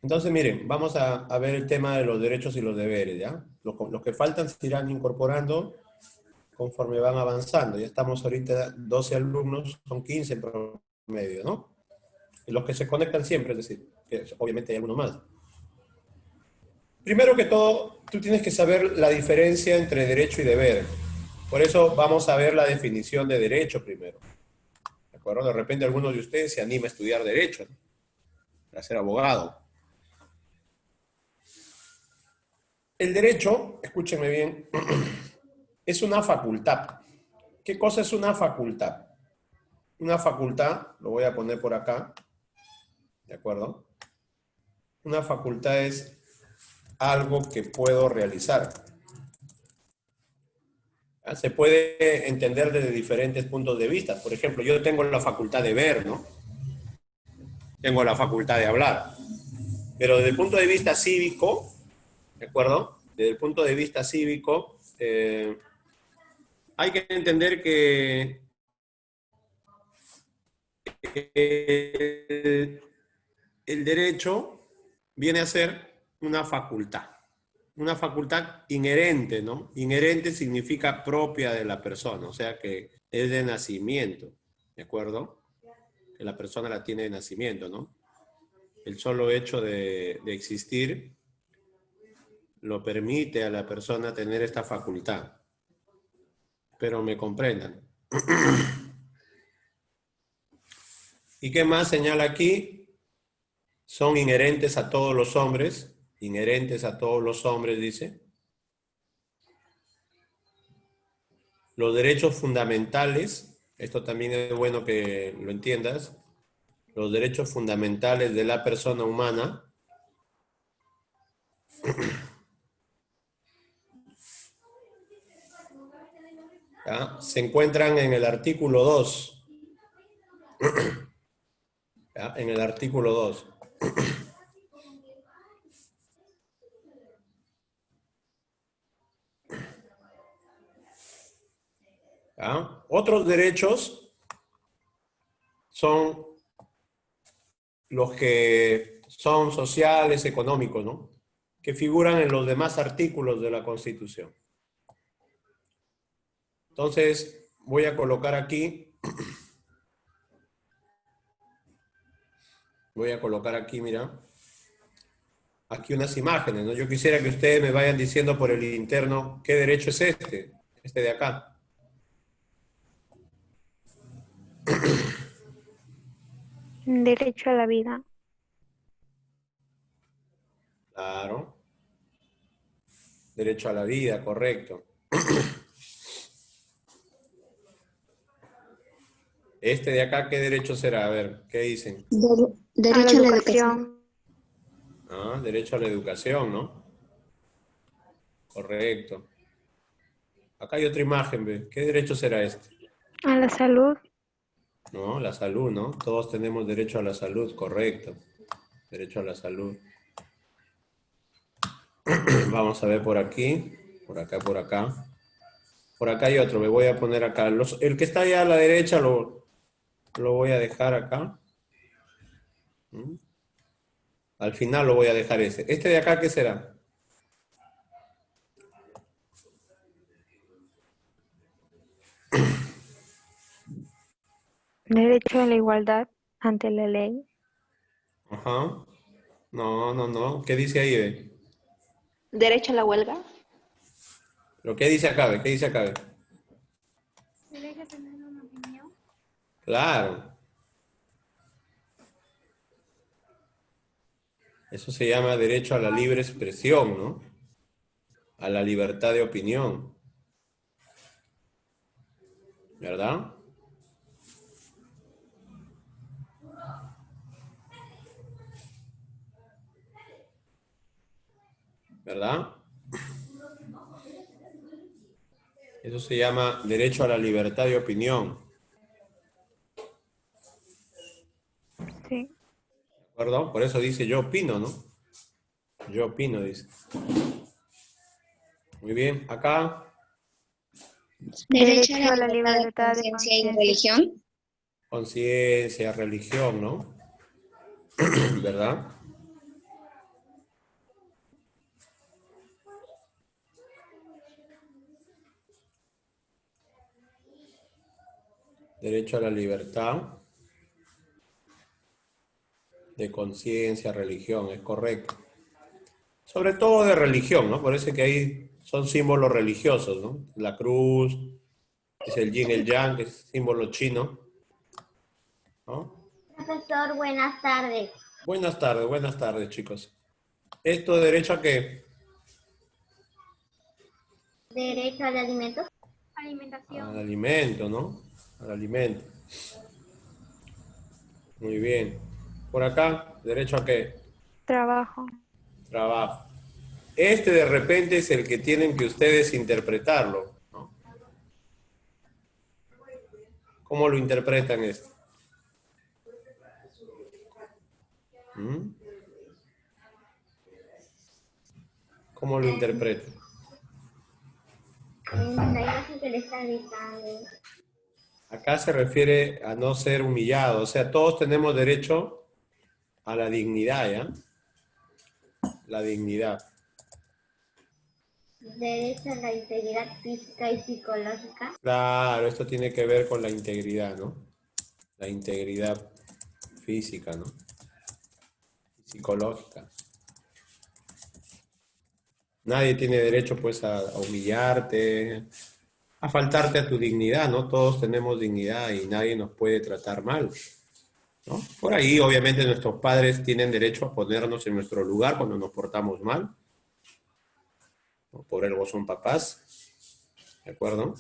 Entonces, miren, vamos a ver el tema de los derechos y los deberes, ¿ya? Los que faltan se irán incorporando conforme van avanzando. Ya estamos ahorita 12 alumnos, son 15 en promedio, ¿no? Y los que se conectan siempre, es decir, que obviamente hay algunos más. Primero que todo, tú tienes que saber la diferencia entre derecho y deber. Por eso vamos a ver la definición de derecho primero. ¿De acuerdo? De repente alguno de ustedes se anima a estudiar derecho, ¿no? Para ser abogado. El derecho, escúchenme bien, es una facultad. ¿Qué cosa es una facultad? Una facultad, lo voy a poner por acá, ¿de acuerdo? Una facultad es algo que puedo realizar. ¿Ah? Se puede entender desde diferentes puntos de vista. Por ejemplo, yo tengo la facultad de ver, ¿no? Tengo la facultad de hablar. Pero desde el punto de vista cívico, ¿de acuerdo? Desde el punto de vista cívico, hay que entender que el derecho viene a ser una facultad inherente, ¿no? Inherente significa propia de la persona, o sea que es de nacimiento, ¿de acuerdo? Que la persona la tiene de nacimiento, ¿no? El solo hecho de existir lo permite a la persona tener esta facultad. Pero me comprendan. ¿Y qué más señala aquí? Son inherentes a todos los hombres, dice. Los derechos fundamentales, esto también es bueno que lo entiendas, los derechos fundamentales de la persona humana, ¿ya? Se encuentran en el artículo 2, ¿ya? En el artículo 2. ¿Ya? Otros derechos son los que son sociales, económicos, ¿no? Que figuran en los demás artículos de la Constitución. Entonces, voy a colocar aquí, mira, aquí unas imágenes, ¿no? Yo quisiera que ustedes me vayan diciendo por el interno qué derecho es este de acá. Derecho a la vida. Claro. Derecho a la vida, correcto. Este de acá, ¿qué derecho será? A ver, ¿qué dicen? A la Derecho a la educación. educación. Ah, derecho a la educación, ¿no? Correcto. Acá hay otra imagen, ¿ve? ¿Qué derecho será este? A la salud. No, la salud, ¿no? Todos tenemos derecho a la salud, correcto. Derecho a la salud. Vamos a ver por aquí, por acá, por acá. Por acá hay otro, me voy a poner acá. El que está allá a la derecha lo voy a dejar acá. ¿Mm? Al final lo voy a dejar ese. ¿Este de acá qué será? Derecho a la igualdad ante la ley. Ajá. No, no, no. ¿Qué dice ahí, ve? Derecho a la huelga. ¿Pero qué dice acá, ve? ¿Qué dice acá, ve? Derecho a tener una opinión. Claro. Eso se llama derecho a la libre expresión, ¿no? A la libertad de opinión. ¿Verdad? ¿Verdad? Eso se llama derecho a la libertad de opinión. Sí. ¿De acuerdo? Por eso dice yo opino, ¿no? Yo opino, dice. Muy bien. Acá, Derecho a Derecho la a la libertad de libertad de conciencia y conciencia. religión. conciencia, religión, ¿no? ¿Verdad? Derecho a la libertad de conciencia, religión, es correcto. Sobre todo de religión, ¿no? Parece que ahí son símbolos religiosos, ¿no? La cruz, es el yin, el yang, que es símbolo chino, ¿no? Profesor, buenas tardes. Buenas tardes, chicos. ¿Esto de derecho a qué? Derecho al alimento. Al Alimentación. alimento, ¿no? Al alimento. Muy bien. Por acá, ¿derecho a qué? Trabajo. Trabajo. Este de repente es el que tienen que ustedes interpretarlo, ¿no? ¿Cómo lo interpretan esto? ¿Mm? ¿Cómo lo interpretan? La imagen que le está gritando. Acá se refiere a no ser humillado, o sea, todos tenemos derecho a la dignidad, ¿ya? La dignidad. Derecho a la integridad física y psicológica. Claro, esto tiene que ver con la integridad, ¿no? La integridad física, ¿no? Psicológica. Nadie tiene derecho, pues, a humillarte, a faltarte a tu dignidad, ¿no? Todos tenemos dignidad y nadie nos puede tratar mal, ¿no? Por ahí, obviamente, nuestros padres tienen derecho a ponernos en nuestro lugar cuando nos portamos mal, ¿no? Por algo son papás, ¿de acuerdo?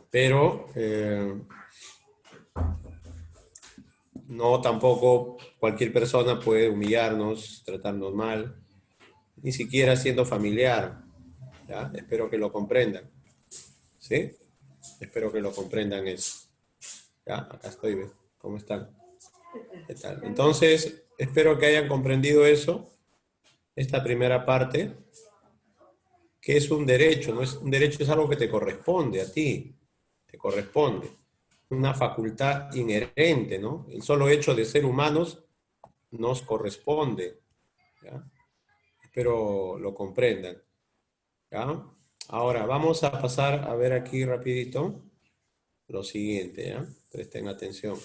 Pero no tampoco cualquier persona puede humillarnos, tratarnos mal, ni siquiera siendo familiar, ¿ya? Espero que lo comprendan, ¿sí? Espero que lo comprendan eso. Ya, acá estoy, ¿ves? ¿Cómo están? ¿Qué tal? Entonces, espero que hayan comprendido eso, esta primera parte, que es un derecho, no es un derecho, es algo que te corresponde a ti, te corresponde, una facultad inherente, ¿no? El solo hecho de ser humanos nos corresponde, ¿ya? Espero lo comprendan, ¿ya? Ahora, vamos a pasar a ver aquí rapidito lo siguiente, ¿ya? Presten atención.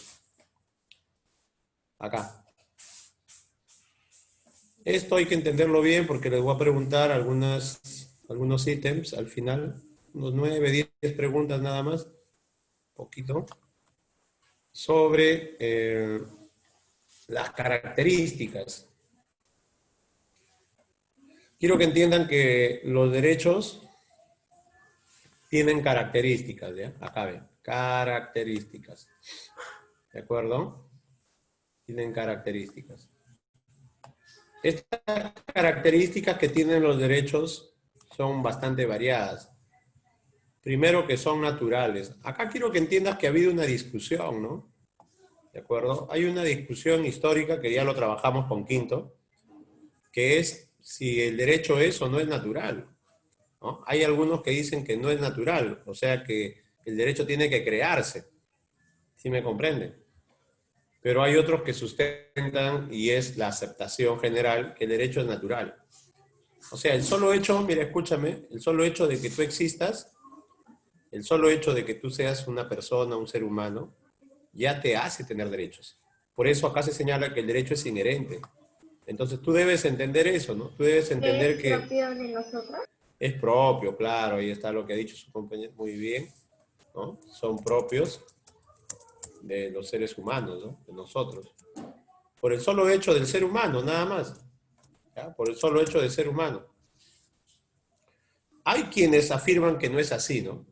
Acá. Esto hay que entenderlo bien porque les voy a preguntar algunos ítems al final, unos 9, 10 preguntas nada más, poquito, sobre las características. Quiero que entiendan que los derechos tienen características, ¿ya? Acá ven, características, ¿de acuerdo? Tienen características. Estas características que tienen los derechos son bastante variadas. Primero, que son naturales. Acá quiero que entiendas que ha habido una discusión, ¿no? ¿De acuerdo? Hay una discusión histórica que ya lo trabajamos con Quinto, que es si el derecho es o no es natural, ¿no? Hay algunos que dicen que no es natural, o sea que el derecho tiene que crearse, ¿sí me comprenden? Pero hay otros que sustentan, y es la aceptación general, que el derecho es natural. O sea, el solo hecho, mira, escúchame, el solo hecho de que tú existas, el solo hecho de que tú seas una persona, un ser humano, ya te hace tener derechos. Por eso acá se señala que el derecho es inherente. Entonces tú debes entender eso, ¿no? Tú debes ¿Qué entender es que propio de nosotros? es propio, claro, ahí está lo que ha dicho su compañero, muy bien, ¿no? Son propios de los seres humanos, ¿no? De nosotros. Por el solo hecho del ser humano, nada más. ¿Ya? Por el solo hecho de ser humano. Hay quienes afirman que no es así, ¿no?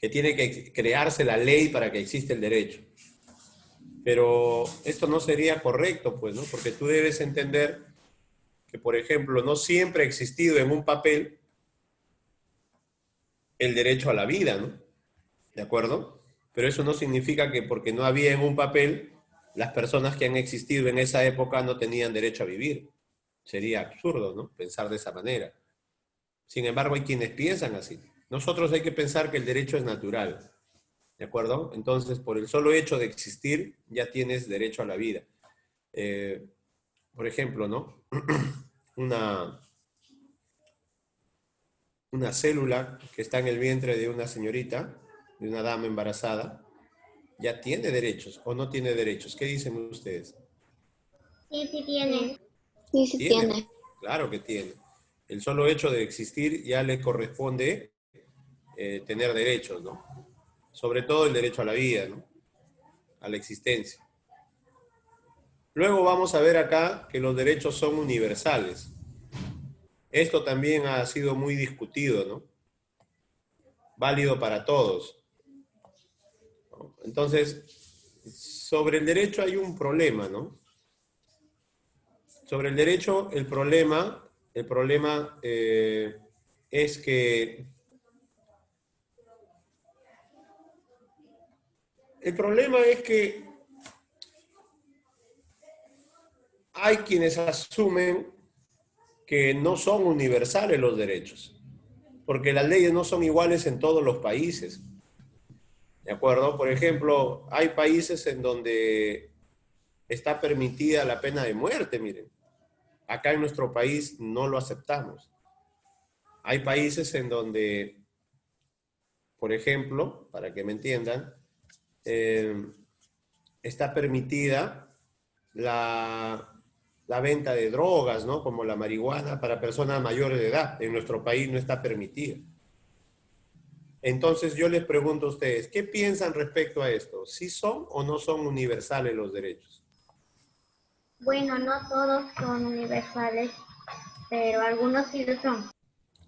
Que tiene que crearse la ley para que exista el derecho. Pero esto no sería correcto, pues, ¿no? Porque tú debes entender que, por ejemplo, no siempre ha existido en un papel el derecho a la vida, ¿no? ¿De acuerdo? Pero eso no significa que porque no había en un papel, las personas que han existido en esa época no tenían derecho a vivir. Sería absurdo, ¿no? Pensar de esa manera. Sin embargo, hay quienes piensan así. Nosotros hay que pensar que el derecho es natural, ¿de acuerdo? Entonces, por el solo hecho de existir, ya tienes derecho a la vida. Eh, por ejemplo, ¿no? Una, una célula que está en el vientre de una señorita, de una dama embarazada, ¿Ya tiene derechos o no tiene derechos? ¿Qué dicen ustedes? Sí, sí tiene. Sí, sí Tiene, tiene. claro que tiene. El solo hecho de existir ya le corresponde tener derechos, ¿no? Sobre todo el derecho a la vida, ¿no? A la existencia. Luego vamos a ver acá que los derechos son universales. Esto también ha sido muy discutido, ¿no? Válido para todos, ¿no? Entonces, sobre el derecho hay un problema, ¿no? Sobre el derecho, el problema es que el problema es que hay quienes asumen que no son universales los derechos, porque las leyes no son iguales en todos los países. ¿De acuerdo? Por ejemplo, hay países en donde está permitida la pena de muerte, miren. Acá en nuestro país no lo aceptamos. Hay países en donde, por ejemplo, para que me entiendan, eh, está permitida la venta de drogas, ¿no? Como la marihuana para personas mayores de edad. En nuestro país no está permitida. Entonces yo les pregunto a ustedes, ¿qué piensan respecto a esto? ¿Sí son o no son universales los derechos? Bueno, no todos son universales, pero algunos sí lo son.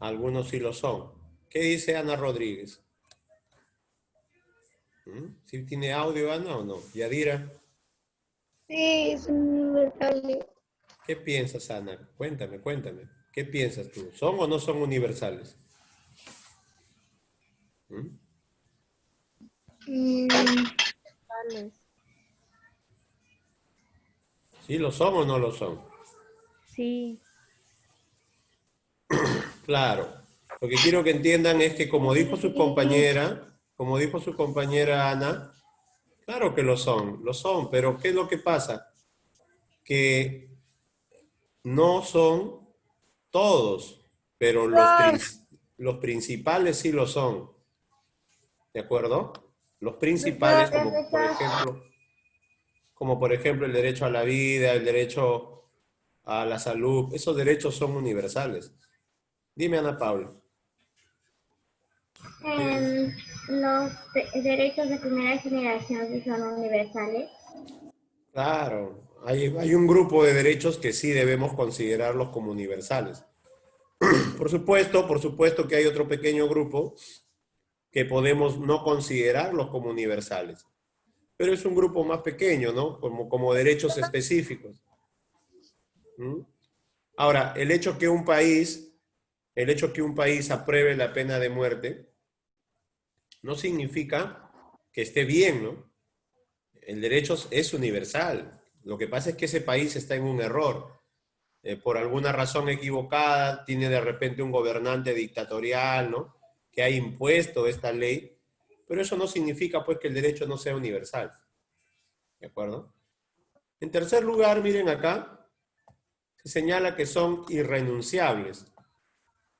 Algunos sí lo son. ¿Qué dice Ana Rodríguez? ¿Sí tiene audio, Ana, o no? Yadira, Sí, es universal. ¿qué piensas, Ana? Cuéntame. ¿Qué piensas tú? ¿Son o no son universales? ¿Mm? Tales. ¿Sí lo son o no lo son? Sí, Claro. Lo que quiero que entiendan es que como dijo su compañera Ana, claro que lo son, pero ¿qué es lo que pasa? Que no son todos, pero los principales sí lo son, ¿de acuerdo? Los principales, como por ejemplo el derecho a la vida, el derecho a la salud, esos derechos son universales. Dime, Ana Paula. Em, los derechos de primera generación sí son universales. Claro, hay un grupo de derechos que sí debemos considerarlos como universales. Por supuesto que hay otro pequeño grupo que podemos no considerarlos como universales, pero es un grupo más pequeño, ¿no? Como derechos específicos. ¿Mm? Ahora, el hecho que un país apruebe la pena de muerte no significa que esté bien, ¿no? El derecho es universal. Lo que pasa es que ese país está en un error. Por alguna razón equivocada, tiene de repente un gobernante dictatorial, ¿no? Que ha impuesto esta ley, pero eso no significa pues que el derecho no sea universal, ¿de acuerdo? En tercer lugar, miren acá, se señala que son irrenunciables.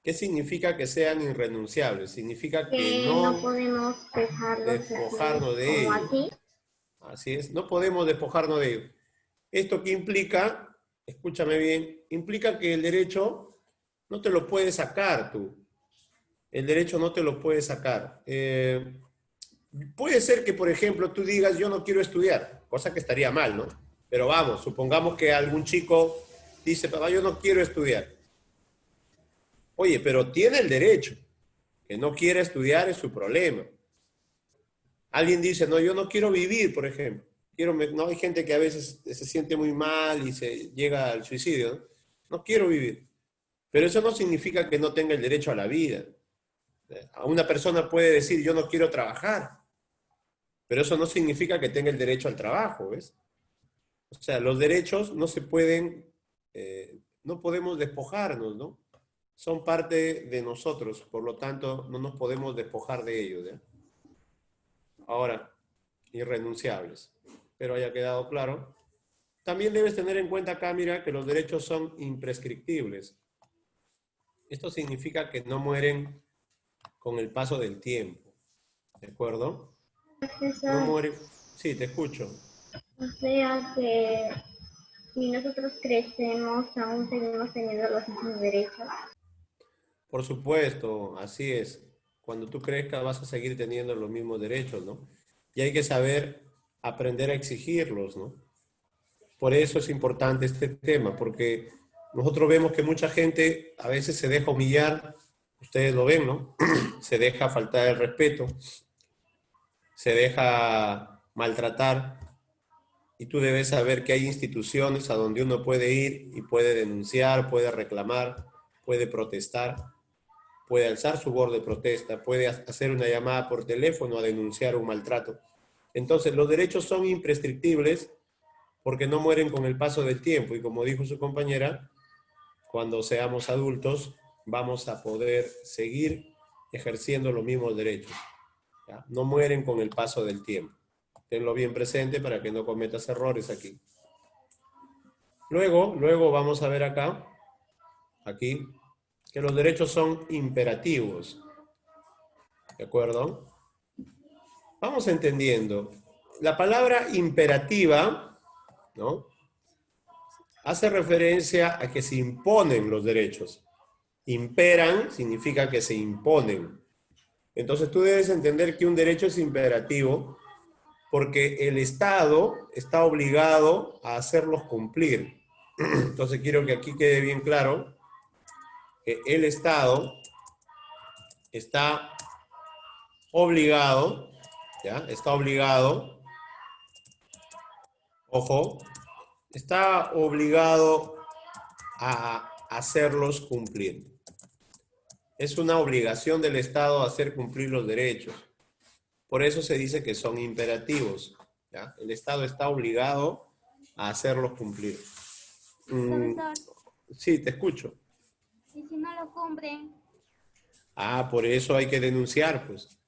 ¿Qué significa que sean irrenunciables? Significa que Que no no podemos dejarlos así despojarnos de como ellos. así. Así es, no podemos despojarnos de ellos. ¿Esto qué implica? Escúchame bien, implica que el derecho no te lo puedes sacar tú. El derecho no te lo puedes sacar. Puede ser que, por ejemplo, tú digas, yo no quiero estudiar, cosa que estaría mal, ¿no? Pero vamos, supongamos que algún chico dice, papá, yo no quiero estudiar. Oye, pero tiene el derecho. Que no quiera estudiar es su problema. Alguien dice, no, yo no quiero vivir, por ejemplo. No, hay gente que a veces se siente muy mal y se llega al suicidio, ¿no? No quiero vivir. Pero eso no significa que no tenga el derecho a la vida. A una persona puede decir, yo no quiero trabajar, pero eso no significa que tenga el derecho al trabajo, ¿ves? O sea, los derechos no se pueden, no podemos despojarnos, ¿no? Son parte de nosotros, por lo tanto, no nos podemos despojar de ellos, ¿ya? Ahora, irrenunciables. Espero haya quedado claro. También debes tener en cuenta acá, mira, que los derechos son imprescriptibles. Esto significa que no mueren con el paso del tiempo, ¿de acuerdo? No mueren. Sí, te escucho. O sea que si nosotros crecemos, aún seguimos teniendo los mismos derechos. Por supuesto, así es. Cuando tú crezcas vas a seguir teniendo los mismos derechos, ¿no? Y hay que saber aprender a exigirlos, ¿no? Por eso es importante este tema, porque nosotros vemos que mucha gente a veces se deja humillar, ustedes lo ven, ¿no? Se deja faltar el respeto, se deja maltratar, y tú debes saber que hay instituciones a donde uno puede ir y puede denunciar, puede reclamar, puede protestar, puede alzar su voz de protesta, puede hacer una llamada por teléfono a denunciar un maltrato. Entonces, los derechos son imprescriptibles porque no mueren con el paso del tiempo. Y como dijo su compañera, cuando seamos adultos vamos a poder seguir ejerciendo los mismos derechos. ¿Ya? No mueren con el paso del tiempo. Tenlo bien presente para que no cometas errores aquí. Luego vamos a ver acá, aquí, que los derechos son imperativos. ¿De acuerdo? Vamos entendiendo. La palabra imperativa, ¿no? Hace referencia a que se imponen los derechos. Imperan significa que se imponen. Entonces tú debes entender que un derecho es imperativo porque el Estado está obligado a hacerlos cumplir. Entonces quiero que aquí quede bien claro que el Estado está obligado, ¿ya? Está obligado, ojo, está obligado a hacerlos cumplir. Es una obligación del Estado hacer cumplir los derechos. Por eso se dice que son imperativos, ¿ya? El Estado está obligado a hacerlos cumplir. Profesor, Sí, te escucho. ¿y si no lo cumplen? Ah, por eso hay que denunciar, pues.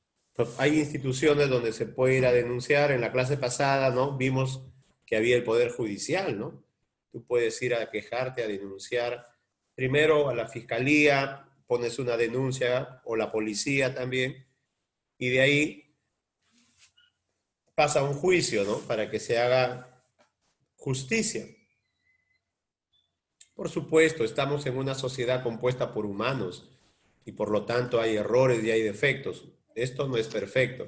Hay instituciones donde se puede ir a denunciar. En la clase pasada, ¿no? Vimos que había el Poder Judicial, ¿no? Tú puedes ir a quejarte, a denunciar. Primero a la fiscalía, pones una denuncia, o la policía también, y de ahí pasa un juicio, ¿no? Para que se haga justicia. Por supuesto, estamos en una sociedad compuesta por humanos y por lo tanto hay errores y hay defectos. Esto no es perfecto,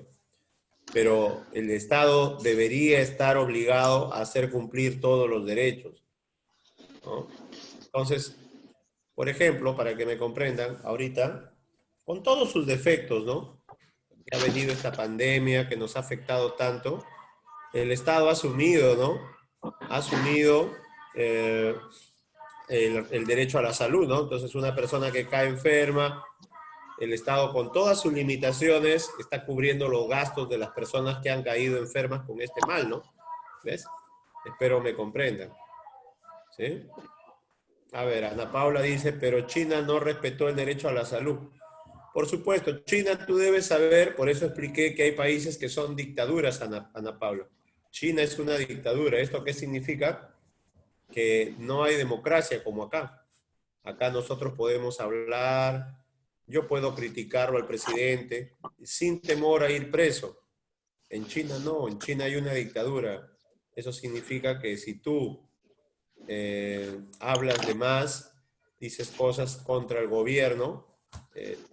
pero el Estado debería estar obligado a hacer cumplir todos los derechos, ¿no? Entonces, por ejemplo, para que me comprendan, ahorita, con todos sus defectos, ¿no? Que ha venido esta pandemia que nos ha afectado tanto, el Estado ha asumido, ¿no? Ha asumido el derecho a la salud, ¿no? Entonces, una persona que cae enferma, el Estado con todas sus limitaciones está cubriendo los gastos de las personas que han caído enfermas con este mal, ¿no? ¿Ves? Espero me comprendan. ¿Sí? A ver, Ana Paula dice, pero China no respetó el derecho a la salud. Por supuesto, China tú debes saber, por eso expliqué que hay países que son dictaduras, Ana Paula. China es una dictadura. ¿Esto qué significa? Que no hay democracia como acá. Acá nosotros podemos hablar, yo puedo criticarlo al presidente sin temor a ir preso. En China no, en China hay una dictadura. Eso significa que si tú hablas de más, dices cosas contra el gobierno,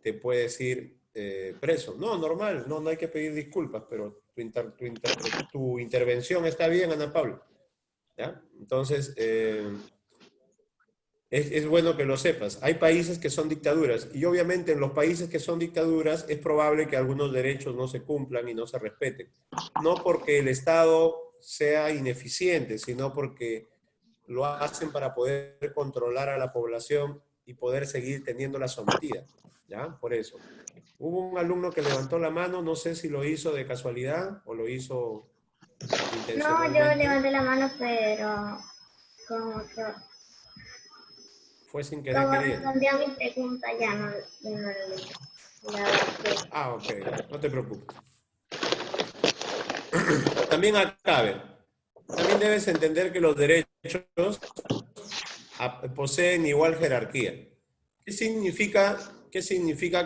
te puedes ir preso. No, normal, no hay que pedir disculpas, pero tu intervención está bien, Ana Paula. ¿Ya? Entonces, es bueno que lo sepas. Hay países que son dictaduras y obviamente en los países que son dictaduras es probable que algunos derechos no se cumplan y no se respeten. No porque el Estado sea ineficiente, sino porque lo hacen para poder controlar a la población y poder seguir teniéndola sometida. ¿Ya? Por eso. Hubo un alumno que levantó la mano, no sé si lo hizo de casualidad o lo hizo No, intencionalmente. yo levanté la mano, pero como que, Fue sin querer como queriendo. respondí a mi pregunta, ya no la dejé. Ah, ok, no te preocupes. También acabe. También debes entender que los derechos poseen igual jerarquía. ¿Qué significa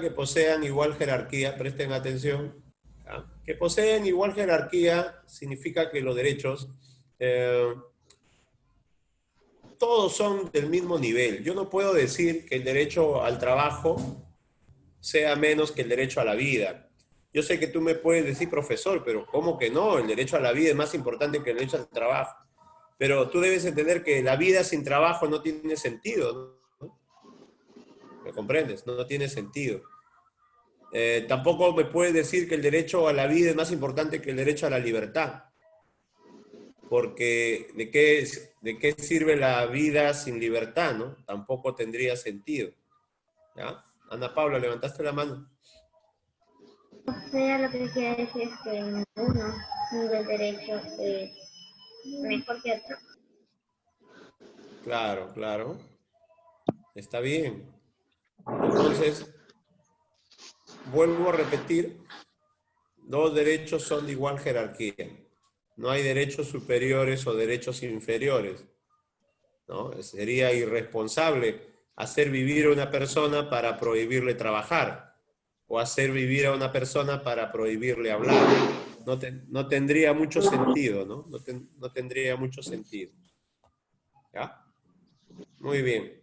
que posean igual jerarquía? Presten atención. ¿Ya? Que poseen igual jerarquía significa que los derechos todos son del mismo nivel. Yo no puedo decir que el derecho al trabajo sea menos que el derecho a la vida. Yo sé que tú me puedes decir, profesor, pero ¿cómo que no? El derecho a la vida es más importante que el derecho al trabajo. Pero tú debes entender que la vida sin trabajo no tiene sentido, ¿no? ¿Me comprendes? No tiene sentido. Tampoco me puedes decir que el derecho a la vida es más importante que el derecho a la libertad. Porque ¿de qué sirve la vida sin libertad, no? Tampoco tendría sentido. ¿Ya? Ana Paula, levantaste la mano. O sea, lo que quiere decir es que ninguno del derecho es mejor que otro. Claro, claro. Está bien. Entonces, vuelvo a repetir, los derechos son de igual jerarquía. No hay derechos superiores o derechos inferiores, ¿no? Sería irresponsable hacer vivir a una persona para prohibirle trabajar o hacer vivir a una persona para prohibirle hablar. No tendría mucho sentido, ¿no? No tendría mucho sentido. ¿Ya? Muy bien.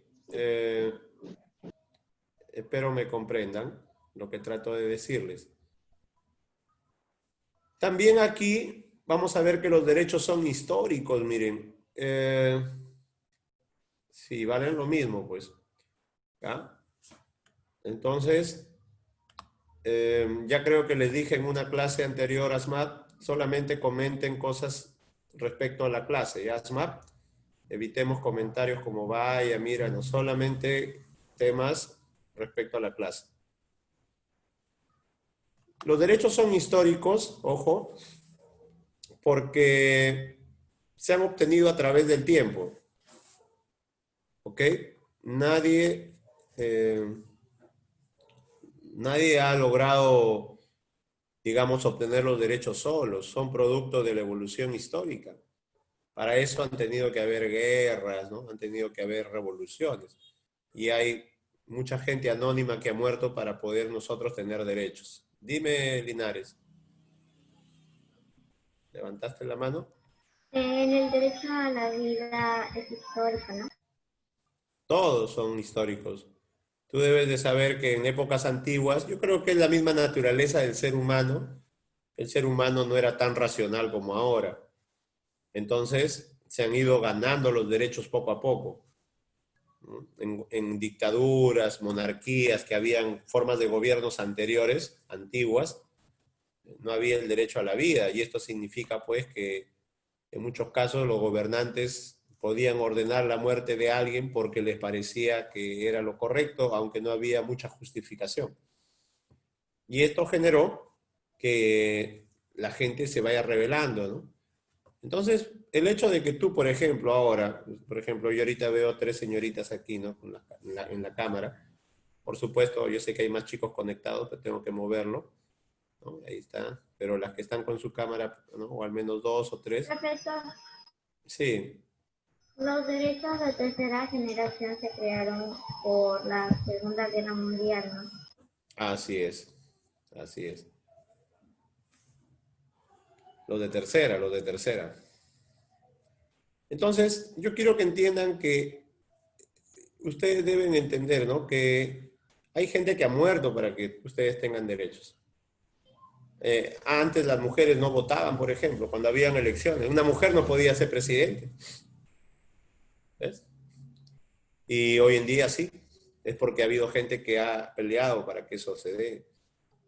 Espero me comprendan lo que trato de decirles. También aquí vamos a ver que los derechos son históricos, miren. Sí, valen lo mismo, pues. ¿Ya? Entonces, ya creo que les dije en una clase anterior, ASMAT, solamente comenten cosas respecto a la clase, ¿ya, ASMAT? Evitemos comentarios como vaya, mira, no solamente temas respecto a la clase. Los derechos son históricos, ojo, porque se han obtenido a través del tiempo. ¿Ok? Nadie, nadie ha logrado, digamos, obtener los derechos solos. Son producto de la evolución histórica. Para eso han tenido que haber guerras, ¿no? Han tenido que haber revoluciones. Y hay mucha gente anónima que ha muerto para poder nosotros tener derechos. Dime, Linares. ¿Levantaste la mano? En el derecho a la vida es histórico, ¿no? Todos son históricos. Tú debes de saber que en épocas antiguas, yo creo que es la misma naturaleza del ser humano. El ser humano no era tan racional como ahora. Entonces, se han ido ganando los derechos poco a poco, ¿no? En dictaduras, monarquías, que habían formas de gobiernos anteriores, antiguas, no había el derecho a la vida. Y esto significa, pues, que en muchos casos los gobernantes podían ordenar la muerte de alguien porque les parecía que era lo correcto, aunque no había mucha justificación. Y esto generó que la gente se vaya rebelando, ¿no? Entonces, el hecho de que tú, por ejemplo, ahora, por ejemplo, yo ahorita veo 3 señoritas aquí, ¿no? En la cámara. Por supuesto, yo sé que hay más chicos conectados, pero tengo que moverlo, ¿no? Ahí está. Pero las que están con su cámara, ¿no? O al menos 2 o 3. Profesor, Sí, los derechos de tercera generación se crearon por la Segunda Guerra Mundial, ¿no? así es. Así es. Los de tercera, los de tercera. Entonces, yo quiero que entiendan que ustedes deben entender, ¿no? Que hay gente que ha muerto para que ustedes tengan derechos. Antes las mujeres no votaban, por ejemplo, cuando habían elecciones. Una mujer no podía ser presidente. ¿Ves? Y hoy en día sí. Es porque ha habido gente que ha peleado para que eso se dé,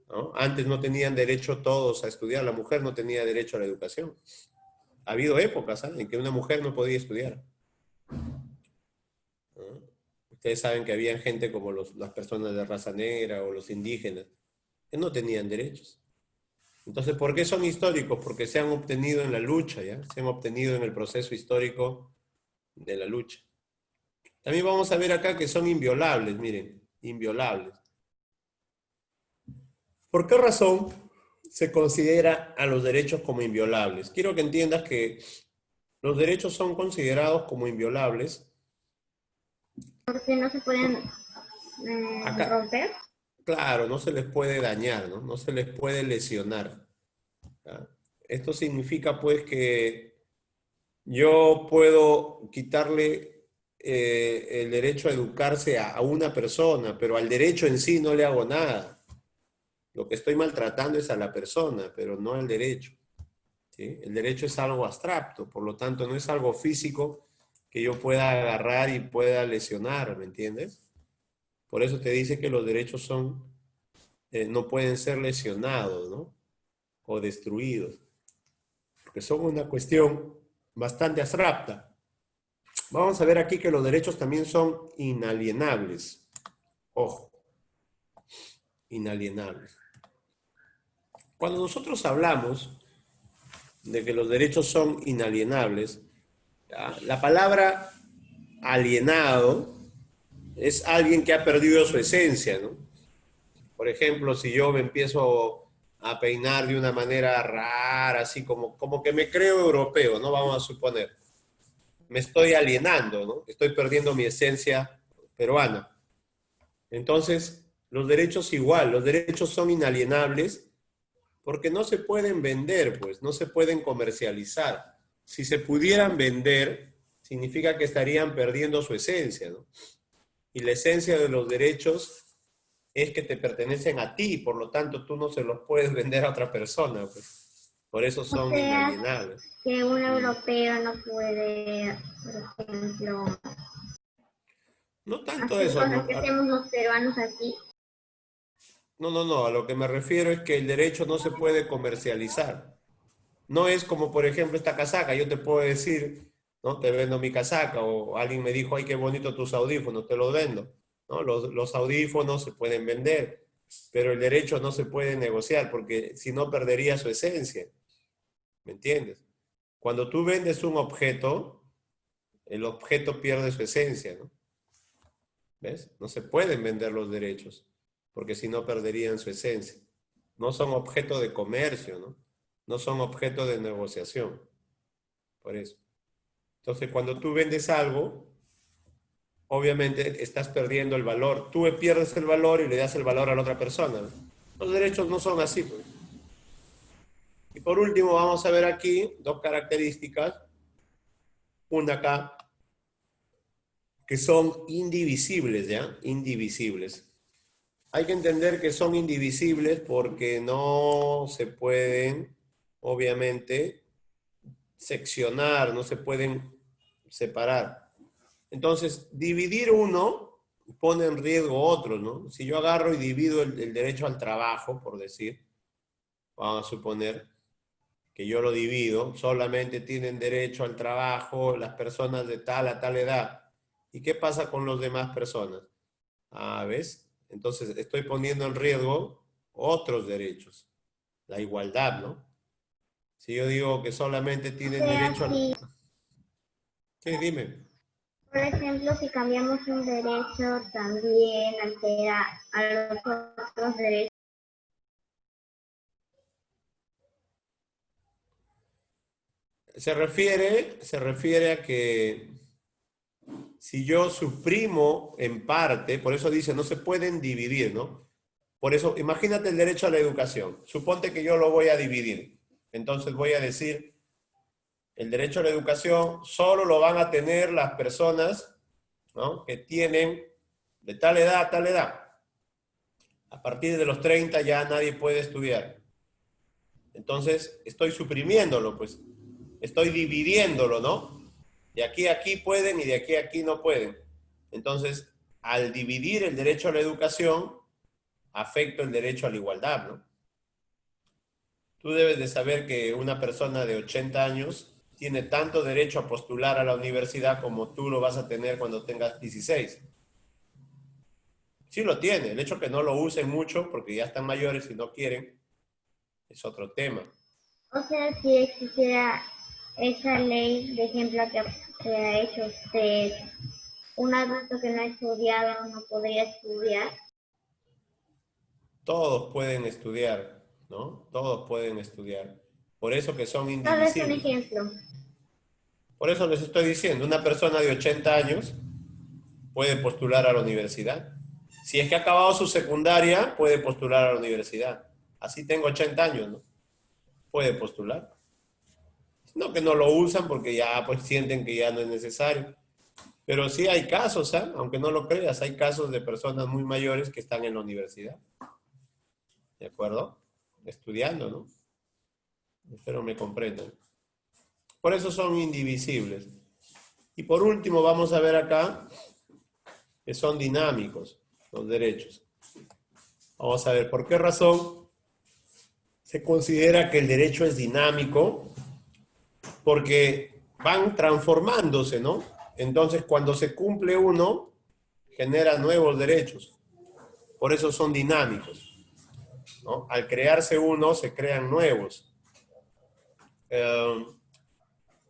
¿no? Antes no tenían derecho todos a estudiar. La mujer no tenía derecho a la educación. Ha habido épocas, ¿eh?, en que una mujer no podía estudiar, ¿no? Ustedes saben que había gente como las personas de raza negra o los indígenas que no tenían derechos. Entonces, ¿por qué son históricos? Porque se han obtenido en la lucha, ¿ya? Se han obtenido en el proceso histórico de la lucha. También vamos a ver acá que son inviolables, miren, inviolables. ¿Por qué razón se considera a los derechos como inviolables? Quiero que entiendas que los derechos son considerados como inviolables. Porque no se pueden Acá, romper. claro, no se les puede dañar, ¿no? No se les puede lesionar. ¿Ya? Esto significa pues que yo puedo quitarle el derecho a educarse a una persona, pero al derecho en sí no le hago nada. Lo que estoy maltratando es a la persona, pero no al derecho. ¿Sí? El derecho es algo abstracto, por lo tanto no es algo físico que yo pueda agarrar y pueda lesionar, ¿me entiendes? Por eso te dice que los derechos son, no pueden ser lesionados, ¿no? O destruidos, porque son una cuestión bastante abstracta. Vamos a ver aquí que los derechos también son inalienables. Ojo, inalienables. Cuando nosotros hablamos de que los derechos son inalienables, ¿ya? La palabra alienado es alguien que ha perdido su esencia, ¿no? Por ejemplo, si yo me empiezo a peinar de una manera rara, así como que me creo europeo, ¿no? Vamos a suponer. Me estoy alienando, ¿no? Estoy perdiendo mi esencia peruana. Entonces, los derechos igual, los derechos son inalienables porque no se pueden vender, pues, no se pueden comercializar. Si se pudieran vender, significa que estarían perdiendo su esencia, ¿no? Y la esencia de los derechos es que te pertenecen a ti, por lo tanto tú no se los puedes vender a otra persona, pues. Por eso O son sea, inalienables. que un europeo no puede, por ejemplo, No tanto hacer eso, cosas ¿no? que hacemos los peruanos aquí. No, a lo que me refiero es que el derecho no se puede comercializar. No es como, por ejemplo, esta casaca. Yo te puedo decir, ¿no? Te vendo mi casaca, o alguien me dijo, ay, qué bonito tus audífonos, te los vendo. ¿No? Los audífonos se pueden vender, pero el derecho no se puede negociar porque si no perdería su esencia. ¿Me entiendes? Cuando tú vendes un objeto, el objeto pierde su esencia, ¿no? ¿Ves? No se pueden vender los derechos, porque si no perderían su esencia. No son objeto de comercio, ¿no? No son objeto de negociación. Por eso. Entonces, cuando tú vendes algo, obviamente estás perdiendo el valor. Tú pierdes el valor y le das el valor a la otra persona, ¿no? Los derechos no son así, pues. Y por último, vamos a ver aquí dos características. Una acá, que son indivisibles, ¿ya? Indivisibles. Hay que entender que son indivisibles porque no se pueden, obviamente, seccionar, no se pueden separar. Entonces, dividir uno pone en riesgo otros, ¿no? Si yo agarro y divido el derecho al trabajo, por decir, vamos a suponer que yo lo divido, solamente tienen derecho al trabajo las personas de tal a tal edad. ¿Y qué pasa con las demás personas? Ah, ¿ves? Entonces estoy poniendo en riesgo otros derechos. La igualdad, ¿no? Si yo digo que solamente O tienen sea, derecho al... si, Sí, dime. por ejemplo, si cambiamos un derecho, también altera a los otros derechos. Se refiere a que si yo suprimo en parte, por eso dice, no se pueden dividir, ¿no? Por eso, imagínate el derecho a la educación. Suponte que yo lo voy a dividir. Entonces voy a decir, el derecho a la educación solo lo van a tener las personas, ¿no? Que tienen de tal edad a tal edad. A partir de los 30 ya nadie puede estudiar. Entonces estoy suprimiéndolo, pues. Estoy dividiéndolo, ¿no? De aquí a aquí pueden y de aquí a aquí no pueden. Entonces, al dividir el derecho a la educación, afecto el derecho a la igualdad, ¿no? Tú debes de saber que una persona de 80 años tiene tanto derecho a postular a la universidad como tú lo vas a tener cuando tengas 16. Sí lo tiene. El hecho que no lo usen mucho porque ya están mayores y no quieren es otro tema. O sea, si existiera esa ley, de ejemplo, que ha hecho usted, un adulto que no ha estudiado no podría estudiar. Todos pueden estudiar, ¿no? Todos pueden estudiar. Por eso que son Solo es un indivisibles. ejemplo. Por eso les estoy diciendo, una persona de 80 años puede postular a la universidad. Si es que ha acabado su secundaria, puede postular a la universidad. Así tengo 80 años, ¿no? puede postular. No que no lo usan porque ya pues sienten que ya no es necesario. Pero sí hay casos, ¿eh? Aunque no lo creas, hay casos de personas muy mayores que están en la universidad. ¿De acuerdo? Estudiando, ¿no? Espero me comprendan. Por eso son indivisibles. Y por último, vamos a ver acá que son dinámicos los derechos. Vamos a ver por qué razón se considera que el derecho es dinámico. Porque van transformándose, ¿no? Entonces, cuando se cumple uno, genera nuevos derechos. Por eso son dinámicos, ¿no? Al crearse uno, se crean nuevos.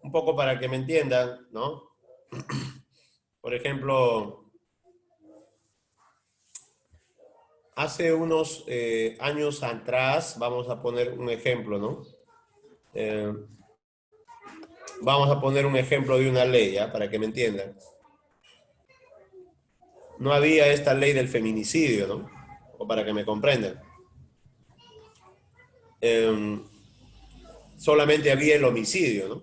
Un poco para que me entiendan, ¿no? Por ejemplo, hace unos años atrás, vamos a poner un ejemplo, ¿no? Vamos a poner un ejemplo de una ley, ¿ya? Para que me entiendan. No había esta ley del feminicidio, ¿no? O para que me comprendan. Solamente había el homicidio, ¿no?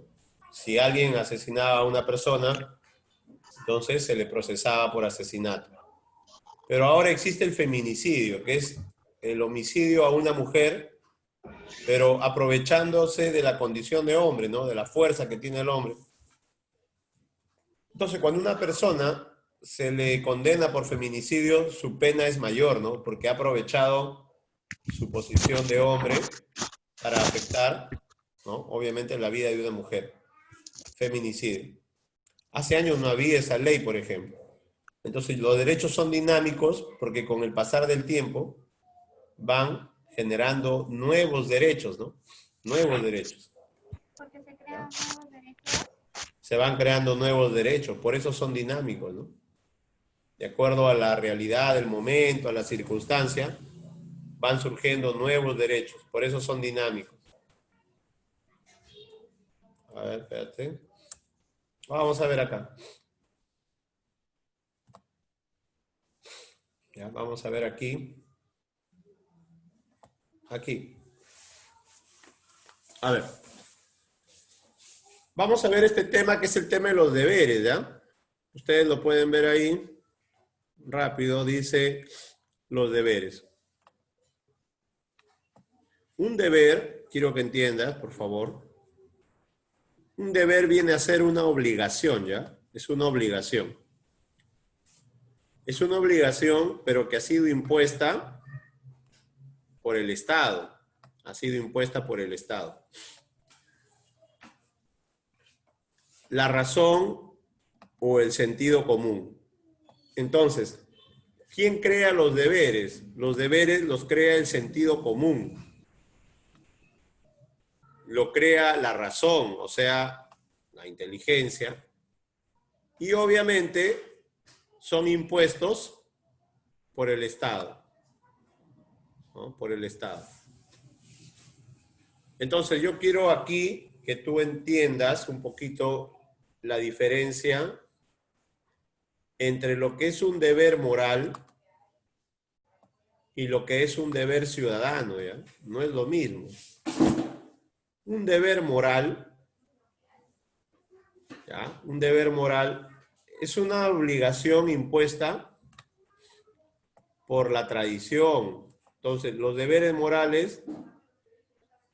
Si alguien asesinaba a una persona, entonces se le procesaba por asesinato. Pero ahora existe el feminicidio, que es el homicidio a una mujer, pero aprovechándose de la condición de hombre, ¿no? De la fuerza que tiene el hombre. Entonces, cuando una persona se le condena por feminicidio, su pena es mayor, ¿no? Porque ha aprovechado su posición de hombre para afectar, ¿no? Obviamente la vida de una mujer. Feminicidio. Hace años no había esa ley, por ejemplo. Entonces, los derechos son dinámicos porque con el pasar del tiempo van generando nuevos derechos, ¿no? Nuevos derechos. Porque se crean nuevos derechos. Se van creando nuevos derechos, por eso son dinámicos, ¿no? De acuerdo a la realidad, el momento, a la circunstancia, van surgiendo nuevos derechos, por eso son dinámicos. A ver, espérate. Vamos a ver acá. Ya, vamos a ver aquí. Aquí. A ver. Vamos a ver este tema que es el tema de los deberes, ¿ya? Ustedes lo pueden ver ahí. Rápido, dice los deberes. Un deber, quiero que entiendas, por favor. Un deber viene a ser una obligación, ¿ya? Es una obligación. Es una obligación, pero que ha sido impuesta por el Estado. Ha sido impuesta por el Estado. La razón o el sentido común. Entonces, ¿quién crea los deberes? Los deberes los crea el sentido común. Lo crea la razón, o sea, la inteligencia. Y obviamente son impuestos por el Estado, ¿no? Por el Estado. Entonces yo quiero aquí que tú entiendas un poquito la diferencia entre lo que es un deber moral y lo que es un deber ciudadano, ¿ya? No es lo mismo. Un deber moral, ¿ya? Un deber moral es una obligación impuesta por la tradición. Entonces, los deberes morales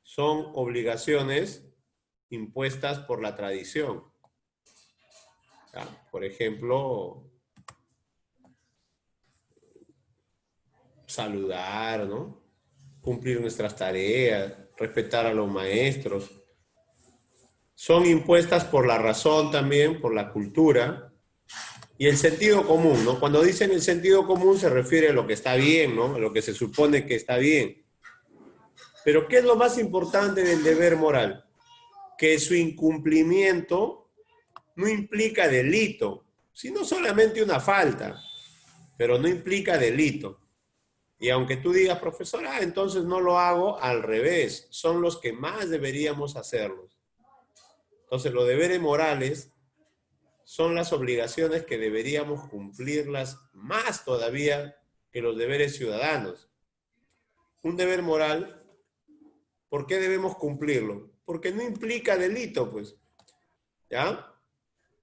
son obligaciones impuestas por la tradición. ¿Ya? Por ejemplo, saludar, ¿no? Cumplir nuestras tareas, respetar a los maestros. Son impuestas por la razón también, por la cultura. Y el sentido común, ¿no? Cuando dicen el sentido común se refiere a lo que está bien, ¿no? A lo que se supone que está bien. Pero ¿qué es lo más importante del deber moral? Que su incumplimiento no implica delito, sino solamente una falta, pero no implica delito. Y aunque tú digas, profesor, entonces no lo hago, al revés, son los que más deberíamos hacerlos. Entonces los deberes morales son las obligaciones que deberíamos cumplirlas más todavía que los deberes ciudadanos. Un deber moral ¿Por qué debemos cumplirlo? Porque no implica delito, pues. ¿Ya?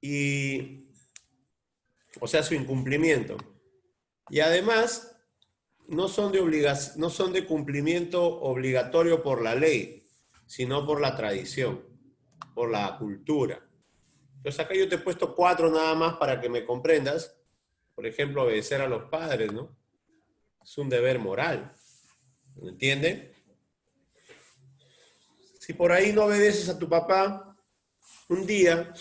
Y, o sea, su incumplimiento. Y además, no son de cumplimiento obligatorio por la ley, sino por la tradición, por la cultura. Entonces acá yo te he puesto 4 nada más para que me comprendas. Por ejemplo, obedecer a los padres, ¿no? Es un deber moral. ¿Me entiende? Si por ahí no obedeces a tu papá, un día,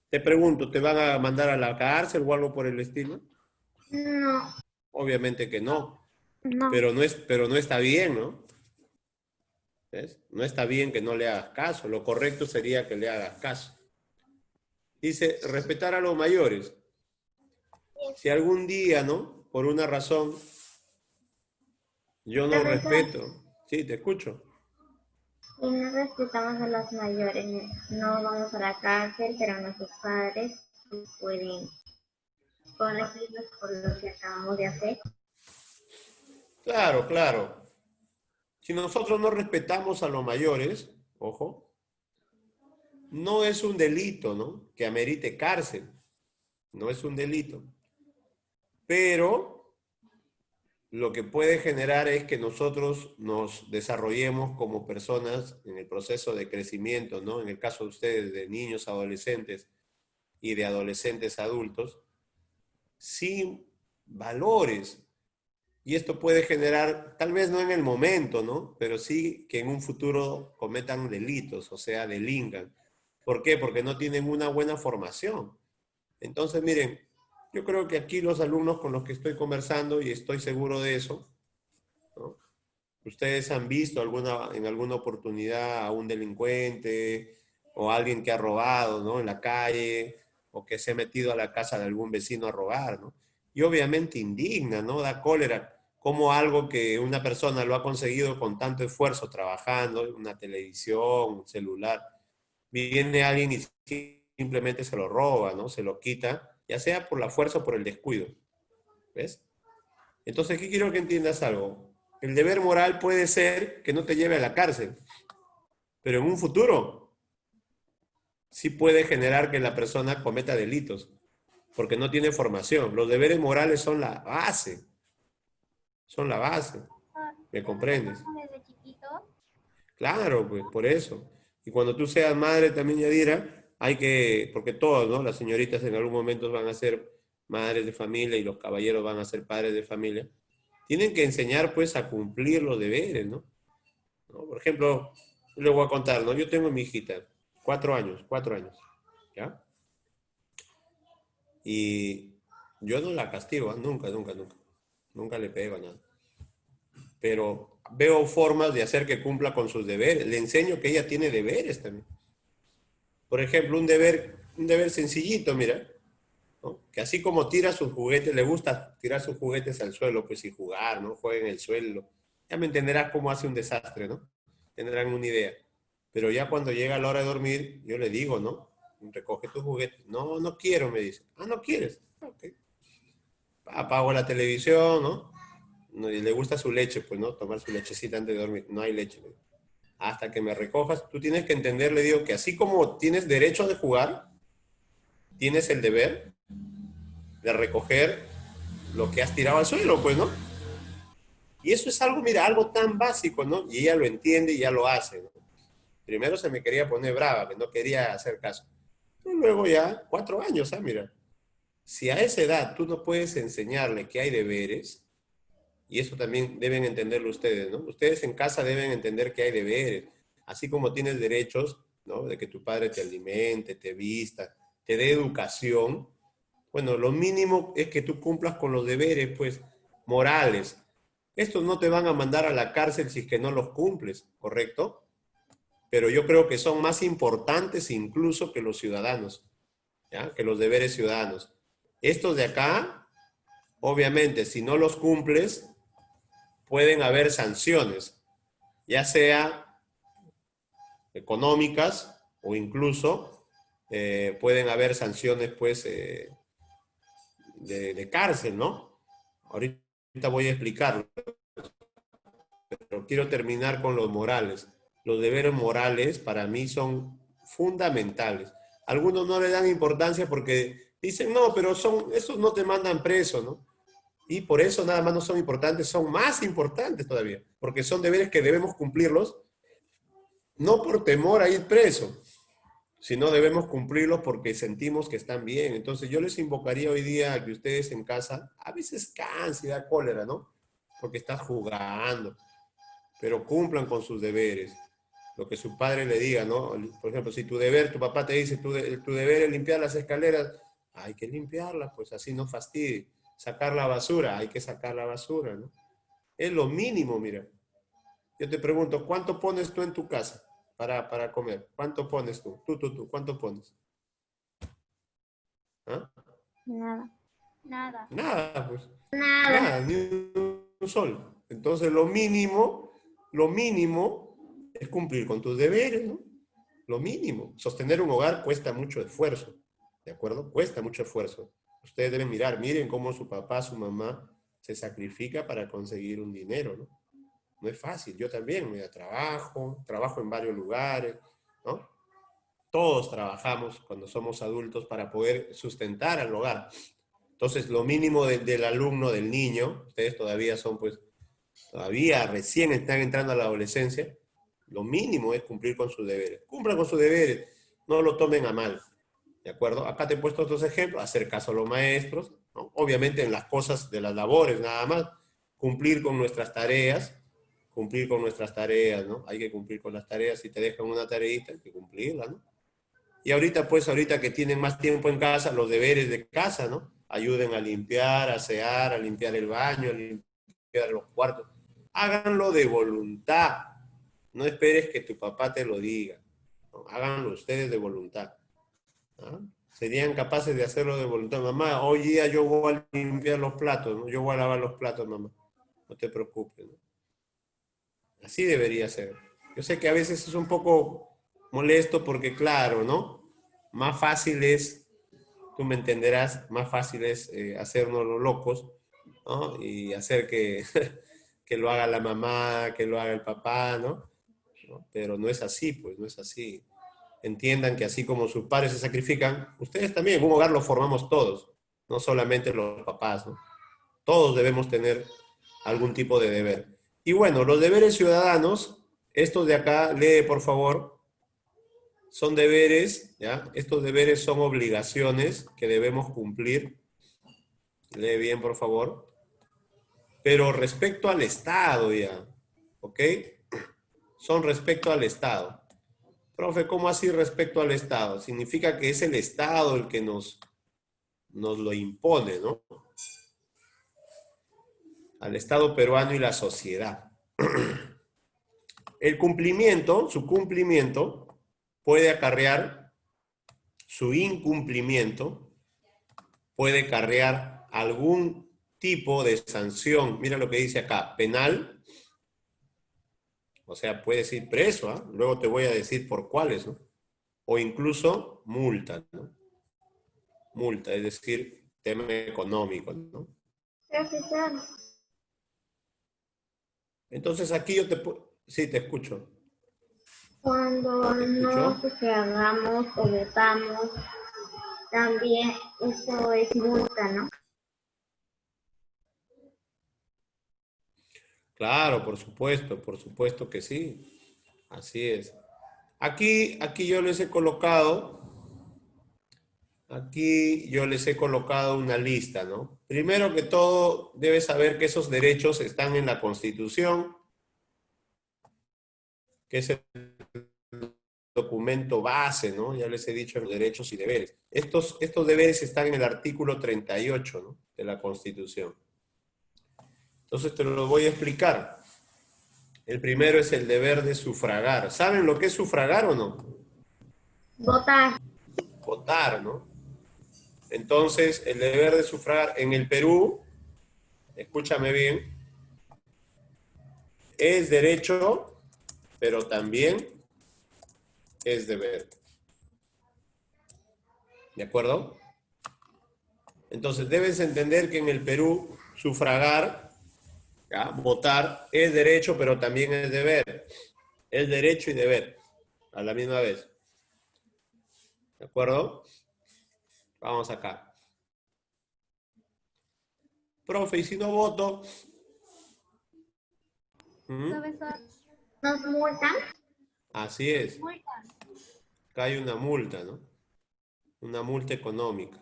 te pregunto, ¿te van a mandar a la cárcel o algo por el estilo? No, Obviamente que no, No. pero no está bien, ¿no? ¿Ves? No está bien que no le hagas caso, lo correcto sería que le hagas caso. Dice, respetar a los mayores. Si algún día, ¿no? Por una razón, yo no profesor, respeto, sí, te escucho. si no respetamos a los mayores, no vamos a la cárcel, pero nuestros padres sí pueden corregirnos por lo que acabamos de hacer. Claro, claro. Si nosotros no respetamos a los mayores, ojo, no es un delito, ¿no? Que amerite cárcel, no es un delito. Pero lo que puede generar es que nosotros nos desarrollemos como personas en el proceso de crecimiento, ¿no? En el caso de ustedes, de niños, adolescentes y de adolescentes adultos, sin valores. Y esto puede generar, tal vez no en el momento, ¿no? Pero sí que en un futuro cometan delitos, o sea, delincan. ¿Por qué? Porque no tienen una buena formación. Entonces, miren, yo creo que aquí los alumnos con los que estoy conversando, y estoy seguro de eso, ¿no? Ustedes han visto en alguna oportunidad a un delincuente o a alguien que ha robado, ¿no? En la calle o que se ha metido a la casa de algún vecino a robar, ¿no? Y obviamente indigna, ¿no? Da cólera como algo que una persona lo ha conseguido con tanto esfuerzo trabajando, una televisión, un celular, viene alguien y simplemente se lo roba, ¿no? Se lo quita, ya sea por la fuerza o por el descuido, ¿ves? Entonces, aquí quiero que entiendas algo. El deber moral puede ser que no te lleve a la cárcel, pero en un futuro sí puede generar que la persona cometa delitos, porque no tiene formación. Los deberes morales son la base, ¿me ¿Eso comprendes? desde chiquito? Claro, pues por eso. Y cuando tú seas madre también, Yadira, hay que, porque todos, ¿no? Las señoritas en algún momento van a ser madres de familia y los caballeros van a ser padres de familia. Tienen que enseñar pues a cumplir los deberes, ¿no? ¿No? Por ejemplo, yo le voy a contar, ¿no? Yo tengo mi hijita, 4 años, ¿ya? Y yo no la castigo, ¿eh? Nunca, nunca, nunca. Nunca le pego nada. Pero veo formas de hacer que cumpla con sus deberes. Le enseño que ella tiene deberes también. Por ejemplo, un deber sencillito, mira, ¿no? Que así como tira sus juguetes, le gusta tirar sus juguetes al suelo, pues y jugar, ¿no? Juega en el suelo. Ya me entenderás cómo hace un desastre, ¿no? Tendrán una idea. Pero ya cuando llega la hora de dormir, yo le digo, ¿no? Recoge tus juguetes. No, no quiero, me dice. Ah, ¿no quieres? Ok. Apago la televisión, ¿no? Y le gusta su leche, pues, ¿no? Tomar su lechecita antes de dormir. No hay leche. Hasta que me recojas, tú tienes que entender, le digo, que así como tienes derecho de jugar, tienes el deber de recoger lo que has tirado al suelo, pues, ¿no? Y eso es algo, mira, algo tan básico, ¿no? Y ella lo entiende y ya lo hace, ¿no? Primero se me quería poner brava, que no quería hacer caso. Y luego ya, 4 años, ¿ah? Mira, si a esa edad tú no puedes enseñarle que hay deberes, y eso también deben entenderlo ustedes, ¿no? Ustedes en casa deben entender que hay deberes, así como tienes derechos, ¿no? De que tu padre te alimente, te vista, te dé educación. Bueno, lo mínimo es que tú cumplas con los deberes, pues, morales. Estos no te van a mandar a la cárcel si es que no los cumples, ¿correcto? Pero yo creo que son más importantes incluso que los ciudadanos, ¿ya? Que los deberes ciudadanos. Estos de acá, obviamente, si no los cumples, pueden haber sanciones, ya sea económicas o incluso pueden haber sanciones, pues, de cárcel, ¿no? Ahorita voy a explicarlo, pero pero quiero terminar con los morales. Los deberes morales para mí son fundamentales. Algunos no le dan importancia porque dicen, no, pero esos no te mandan preso, ¿no? Y por eso nada más no son importantes, son más importantes todavía, porque son deberes que debemos cumplirlos, no por temor a ir preso, sino debemos cumplirlos porque sentimos que están bien. Entonces yo les invocaría hoy día a que ustedes en casa, a veces cansa y da cólera, ¿no? Porque estás jugando, pero cumplan con sus deberes. Lo que su padre le diga, ¿no? Por ejemplo, si tu papá te dice, tu deber es limpiar las escaleras, hay que limpiarlas, pues así no fastidie. Sacar la basura, hay que sacar la basura, ¿no? Es lo mínimo, mira. Yo te pregunto, ¿cuánto pones tú en tu casa para comer? ¿Cuánto pones tú? Tú, ¿cuánto pones? ¿Ah? Nada. Nada. Nada, pues. Nada. Nada, ni un sol. Entonces lo mínimo es cumplir con tus deberes, ¿no? Lo mínimo. Sostener un hogar cuesta mucho esfuerzo, ¿de acuerdo? Cuesta mucho esfuerzo. Ustedes deben miren cómo su papá, su mamá se sacrifica para conseguir un dinero, ¿no? No es fácil. Yo también, mira, trabajo en varios lugares, ¿no? Todos trabajamos cuando somos adultos para poder sustentar al hogar. Entonces, lo mínimo del alumno, del niño, ustedes todavía son, pues, todavía recién están entrando a la adolescencia, lo mínimo es cumplir con sus deberes. Cumplan con sus deberes, no lo tomen a mal, ¿de acuerdo? Acá te he puesto otros ejemplos, hacer caso a los maestros, ¿no? Obviamente en las cosas de las labores nada más, cumplir con nuestras tareas, ¿no? Hay que cumplir con las tareas, si te dejan una tareita, hay que cumplirla, ¿no? Y ahorita, pues, ahorita que tienen más tiempo en casa, los deberes de casa, ¿no? Ayuden a limpiar, a asear, a limpiar el baño, a limpiar los cuartos. Háganlo de voluntad. No esperes que tu papá te lo diga. ¿No? Háganlo ustedes de voluntad. ¿Ah? Serían capaces de hacerlo de voluntad. Mamá, hoy día yo voy a limpiar los platos, ¿no? Yo voy a lavar los platos, mamá. No te preocupes, ¿no? Así debería ser. Yo sé que a veces es un poco molesto porque, claro, ¿no? Más fácil es, tú me entenderás, más fácil es hacernos los locos, ¿no? Y hacer que, que lo haga la mamá, que lo haga el papá, ¿no? ¿No? Pero no es así, pues, no es así. Entiendan que así como sus padres se sacrifican, ustedes también, un hogar lo formamos todos, no solamente los papás, ¿no? Todos debemos tener algún tipo de deber. Y bueno, los deberes ciudadanos, estos de acá, lee por favor, son deberes, ¿ya? Estos deberes son obligaciones que debemos cumplir. Lee bien por favor. Pero respecto al Estado ya, ¿ok? Son respecto al Estado. Profe, ¿cómo así respecto al Estado? Significa que es el Estado el que nos lo impone, ¿no? Al Estado peruano y la sociedad. El cumplimiento, su cumplimiento, puede acarrear, su incumplimiento puede acarrear algún tipo de sanción. Mira lo que dice acá, penal, o sea, puedes ir preso, ¿eh? Luego te voy a decir por cuáles, ¿no? O incluso multa, ¿no? Multa, es decir, tema económico, ¿no? Profesor, Entonces aquí yo sí, te escucho. cuando ¿Te no escucho? pues, que hagamos o vetamos, también eso es multa, ¿no? Claro, por supuesto que sí. Así es. Aquí yo les he colocado, aquí yo les he colocado una lista, ¿no? Primero que todo, debes saber que esos derechos están en la Constitución, que es el documento base, ¿no? Ya les he dicho los derechos y deberes. Estos deberes están en el artículo 38, ¿no? De la Constitución. Entonces te lo voy a explicar. El primero es el deber de sufragar. ¿Saben lo que es sufragar o no? Votar. Votar, ¿no? Entonces, el deber de sufragar en el Perú, escúchame bien, es derecho, pero también es deber. ¿De acuerdo? Entonces, debes entender que en el Perú sufragar ¿Ya? Votar es derecho, pero también es deber. Es derecho y deber a la misma vez. ¿De acuerdo? Vamos acá. Profe, ¿y si no voto? ¿Mm? Profesor, ¿Nos multan? Así es. multa. Acá hay una multa, ¿no? Una multa económica.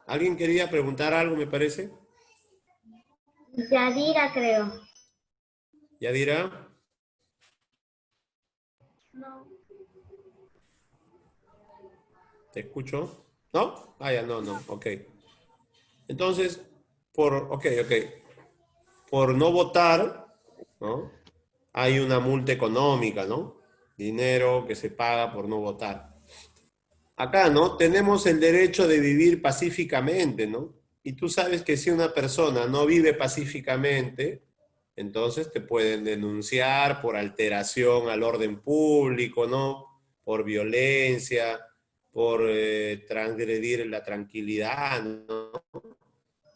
¿Alguien quería preguntar algo, me parece? Yadira, creo. ¿Yadira? No. ¿Te escucho? ¿No? Ah, ya, no, no. Ok. Entonces, ok. Por no votar, ¿no? Hay una multa económica, ¿no? Dinero que se paga por no votar. Acá, ¿no? Tenemos el derecho de vivir pacíficamente, ¿no? Y tú sabes que si una persona no vive pacíficamente, entonces te pueden denunciar por alteración al orden público, ¿no? Por violencia, por transgredir la tranquilidad, ¿no?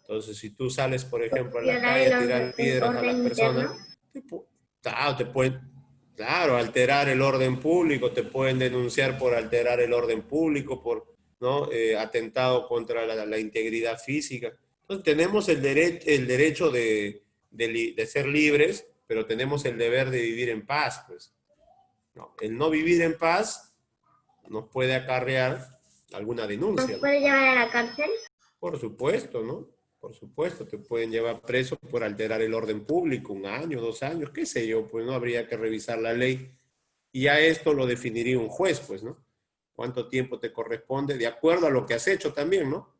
Entonces, si tú sales, por ejemplo, a la Violar calle a tirar el piedras a las orden interno. personas, claro, te pueden, claro, alterar el orden público, te pueden denunciar por alterar el orden público, por, ¿no? Atentado contra la integridad física. Entonces, tenemos el derecho de ser libres, pero tenemos el deber de vivir en paz, pues. ¿No? El no vivir en paz nos puede acarrear alguna ¿Nos denuncia, ¿no? puede llevar a la cárcel? Por supuesto, ¿no? Por supuesto, te pueden llevar preso por alterar el orden público, 1 año, 2 años, qué sé yo, pues no habría que revisar la ley. Y ya esto lo definiría un juez, pues, ¿no? ¿Cuánto tiempo te corresponde? De acuerdo a lo que has hecho también, ¿no?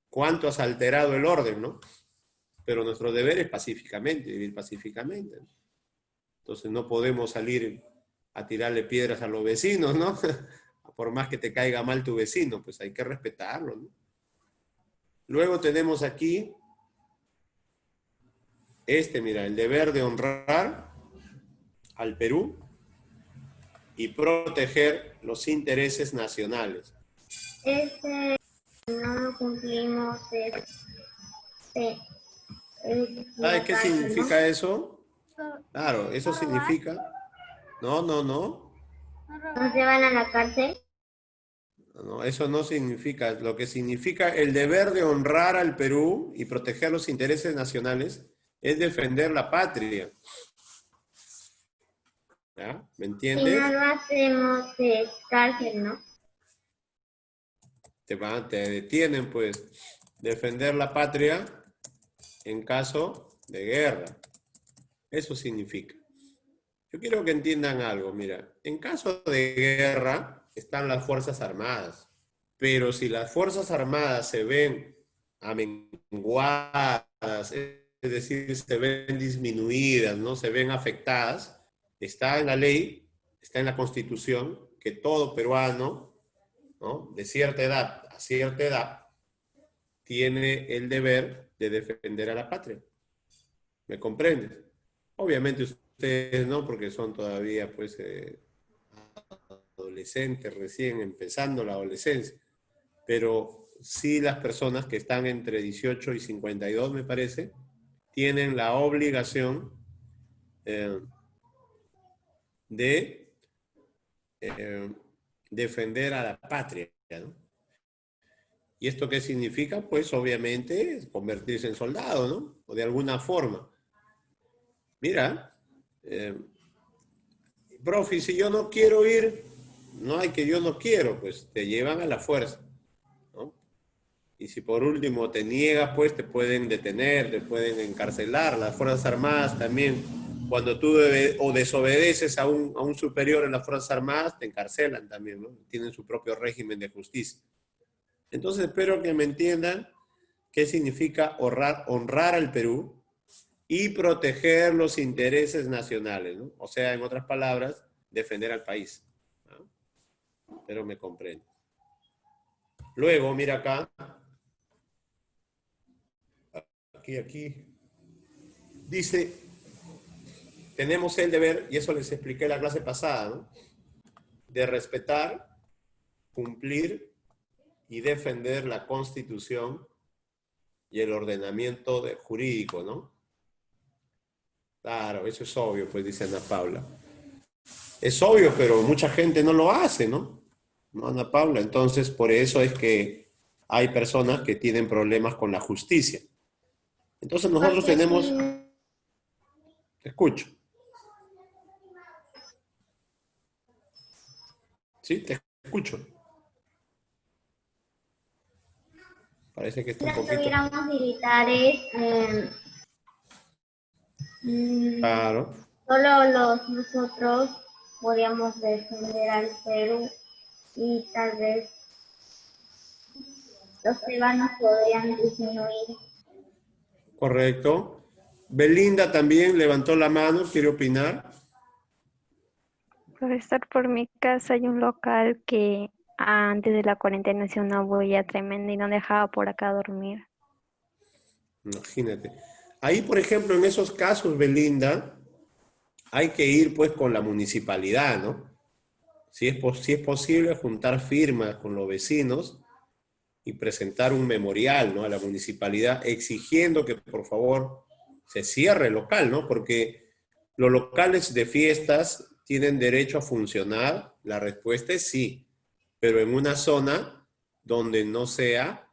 ¿Cuánto has alterado el orden, ¿no? Pero nuestro deber es pacíficamente, vivir pacíficamente, ¿no? Entonces no podemos salir a tirarle piedras a los vecinos, ¿no? Por más que te caiga mal tu vecino, pues hay que respetarlo, ¿no? Luego tenemos aquí mira, el deber de honrar al Perú y proteger los intereses nacionales. Ese no lo cumplimos, ¿Sabes la qué cárcel, ¿no? significa eso? So- Claro, eso ¿No robar? significa, no, no, no, ¿No Nos robar? llevan a la cárcel. no, eso no significa, lo que significa el deber de honrar al Perú y proteger los intereses nacionales es defender la patria. ¿Ya? ¿Me Si no entiendes? lo hacemos, es cárcel, ¿no? Te detienen, pues, defender la patria en caso de guerra. Eso significa. Yo quiero que entiendan algo, mira, en caso de guerra están las Fuerzas Armadas, pero si las Fuerzas Armadas se ven amenguadas, es decir, se ven disminuidas, ¿no? Se ven afectadas, está en la ley, está en la Constitución, que todo peruano, ¿no? De cierta edad a cierta edad, tiene el deber de defender a la patria. ¿Me comprendes? Obviamente ustedes no, porque son todavía pues adolescentes, recién empezando la adolescencia, pero sí las personas que están entre 18 y 52, me parece, tienen la obligación eh, de eh, defender a la patria, ¿no? ¿Y esto qué significa? Pues obviamente convertirse en soldado, ¿no? O de alguna forma. Mira, eh, profe, si yo no quiero ir, no hay que yo no quiero, pues te llevan a la fuerza, ¿no? Y si por último te niegas, pues te pueden detener, te pueden encarcelar. Las Fuerzas Armadas también, cuando tú o desobedeces a un superior en las Fuerzas Armadas, te encarcelan también, ¿no? Tienen su propio régimen de justicia. Entonces espero que me entiendan qué significa honrar al Perú y proteger los intereses nacionales, ¿no? O sea, en otras palabras, defender al país, ¿no? Pero me comprende. Luego, mira acá, aquí, dice, tenemos el deber, y eso les expliqué la clase pasada, ¿no? De respetar, cumplir y defender la Constitución y el ordenamiento jurídico, ¿no? Claro, eso es obvio, pues dice Ana Paula. Es obvio, pero mucha gente no lo hace, ¿no? ¿No, Ana Paula? Entonces, por eso es que hay personas que tienen problemas con la justicia. Entonces, nosotros Porque tenemos... sí, Te escucho. Sí, te escucho. Parece que está si un no poquito... tuviéramos militares, mm, Claro, solo nosotros podíamos defender al Perú y tal vez los peruanos podrían disminuir. correcto. Belinda también levantó la mano, quiere opinar. Profesor, por mi casa hay un local que antes de la cuarentena hacía una bulla tremenda y no dejaba por acá dormir. Imagínate. Ahí, por ejemplo, en esos casos, Belinda, hay que ir pues con la municipalidad, ¿no? Si es posible, juntar firmas con los vecinos y presentar un memorial, ¿no? A la municipalidad exigiendo que por favor se cierre el local, ¿no? Porque los locales de fiestas tienen derecho a funcionar. La respuesta es sí, pero en una zona donde no sea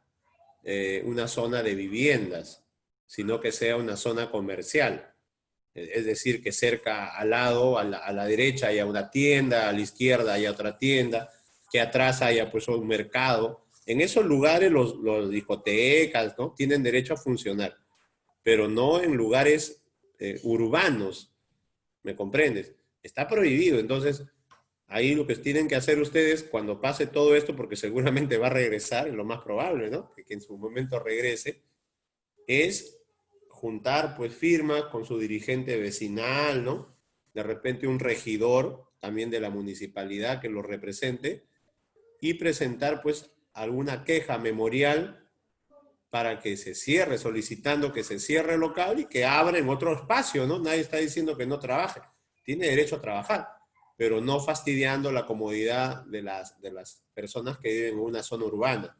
una zona de viviendas, sino que sea una zona comercial. Es decir, que cerca al lado, a la derecha haya una tienda, a la izquierda haya otra tienda, que atrás haya pues un mercado. En esos lugares los discotecas, ¿no? Tienen derecho a funcionar, pero no en lugares urbanos, ¿me comprendes? Está prohibido, entonces ahí lo que tienen que hacer ustedes cuando pase todo esto, porque seguramente va a regresar, es lo más probable, ¿no? Que en su momento regrese, es juntar pues firmas con su dirigente vecinal, ¿no? De repente un regidor también de la municipalidad que lo represente y presentar pues alguna queja memorial para que se cierre, solicitando que se cierre el local y que abren otro espacio, ¿no? Nadie está diciendo que no trabaje, tiene derecho a trabajar, pero no fastidiando la comodidad de las personas que viven en una zona urbana,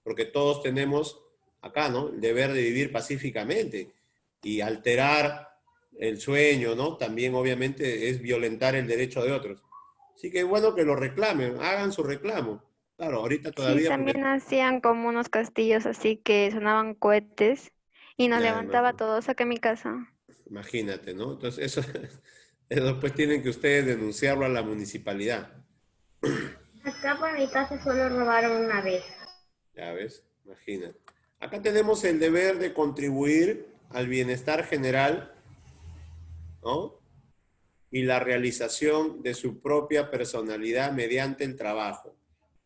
porque todos tenemos acá, ¿no? El deber de vivir pacíficamente y alterar el sueño, ¿no? También obviamente es violentar el derecho de otros. Así que es bueno que lo reclamen, hagan su reclamo. Claro, ahorita Sí, todavía porque... también hacían como unos castillos así que sonaban cohetes y nos Ya, levantaba a todos acá en mi casa. imagínate, ¿no? Entonces eso, eso pues tienen que ustedes denunciarlo a la municipalidad. Acá por mi casa solo robaron una vez. Ya ves, imagínate. Acá tenemos el deber de contribuir al bienestar general, ¿no? Y la realización de su propia personalidad mediante el trabajo.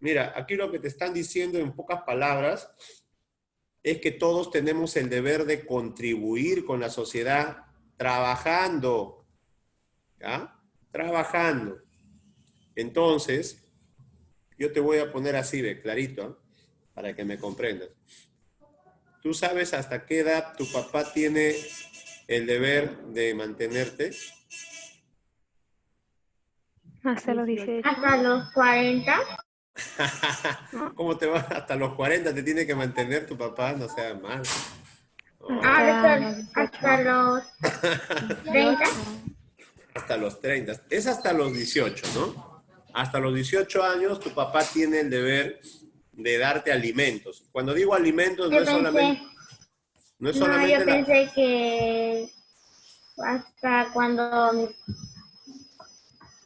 Mira, aquí lo que te están diciendo en pocas palabras es que todos tenemos el deber de contribuir con la sociedad trabajando, ¿ya? Trabajando. Entonces, yo te voy a poner así de clarito, ¿eh? Para que me comprendas. ¿Tú sabes hasta qué edad tu papá tiene el deber de mantenerte? Hasta los 18, Hasta los 40. ¿no? ¿Cómo te va? Hasta los 40 te tiene que mantener tu papá, no sea mal. No, Hasta los 18. Hasta los 30. 18. hasta los 30. Es hasta los 18, ¿no? Hasta los 18 años tu papá tiene el deber de darte alimentos. Cuando digo alimentos Yo pensé, no es no, yo solamente la... pensé que hasta cuando,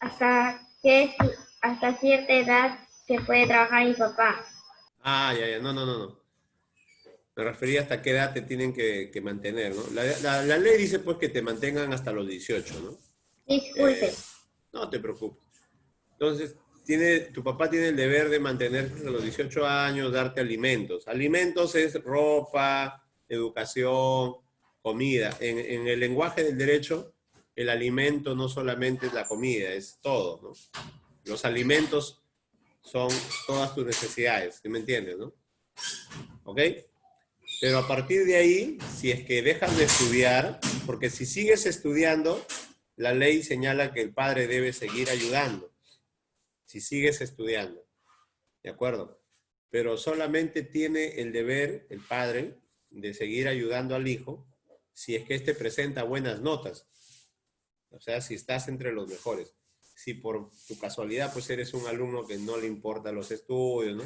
hasta que hasta cierta edad se puede trabajar mi papá. Ah, ya, ya, no, no, no, no. Me refería hasta qué edad te tienen que mantener, ¿no? La ley dice pues que te mantengan hasta los 18, ¿no? Disculpe. No te preocupes. Entonces, tu papá tiene el deber de mantenerte hasta los 18 años, darte alimentos. Alimentos es ropa, educación, comida. En el lenguaje del derecho, el alimento no solamente es la comida, es todo, ¿no? Los alimentos son todas tus necesidades, ¿sí me entiendes, no? ¿Ok? Pero a partir de ahí, si es que dejas de estudiar, porque si sigues estudiando, la ley señala que el padre debe seguir ayudando, si sigues estudiando, ¿de acuerdo? Pero solamente tiene el deber, el padre, de seguir ayudando al hijo, si es que éste presenta buenas notas. O sea, si estás entre los mejores. Si por tu casualidad pues eres un alumno que no le importan los estudios, ¿no?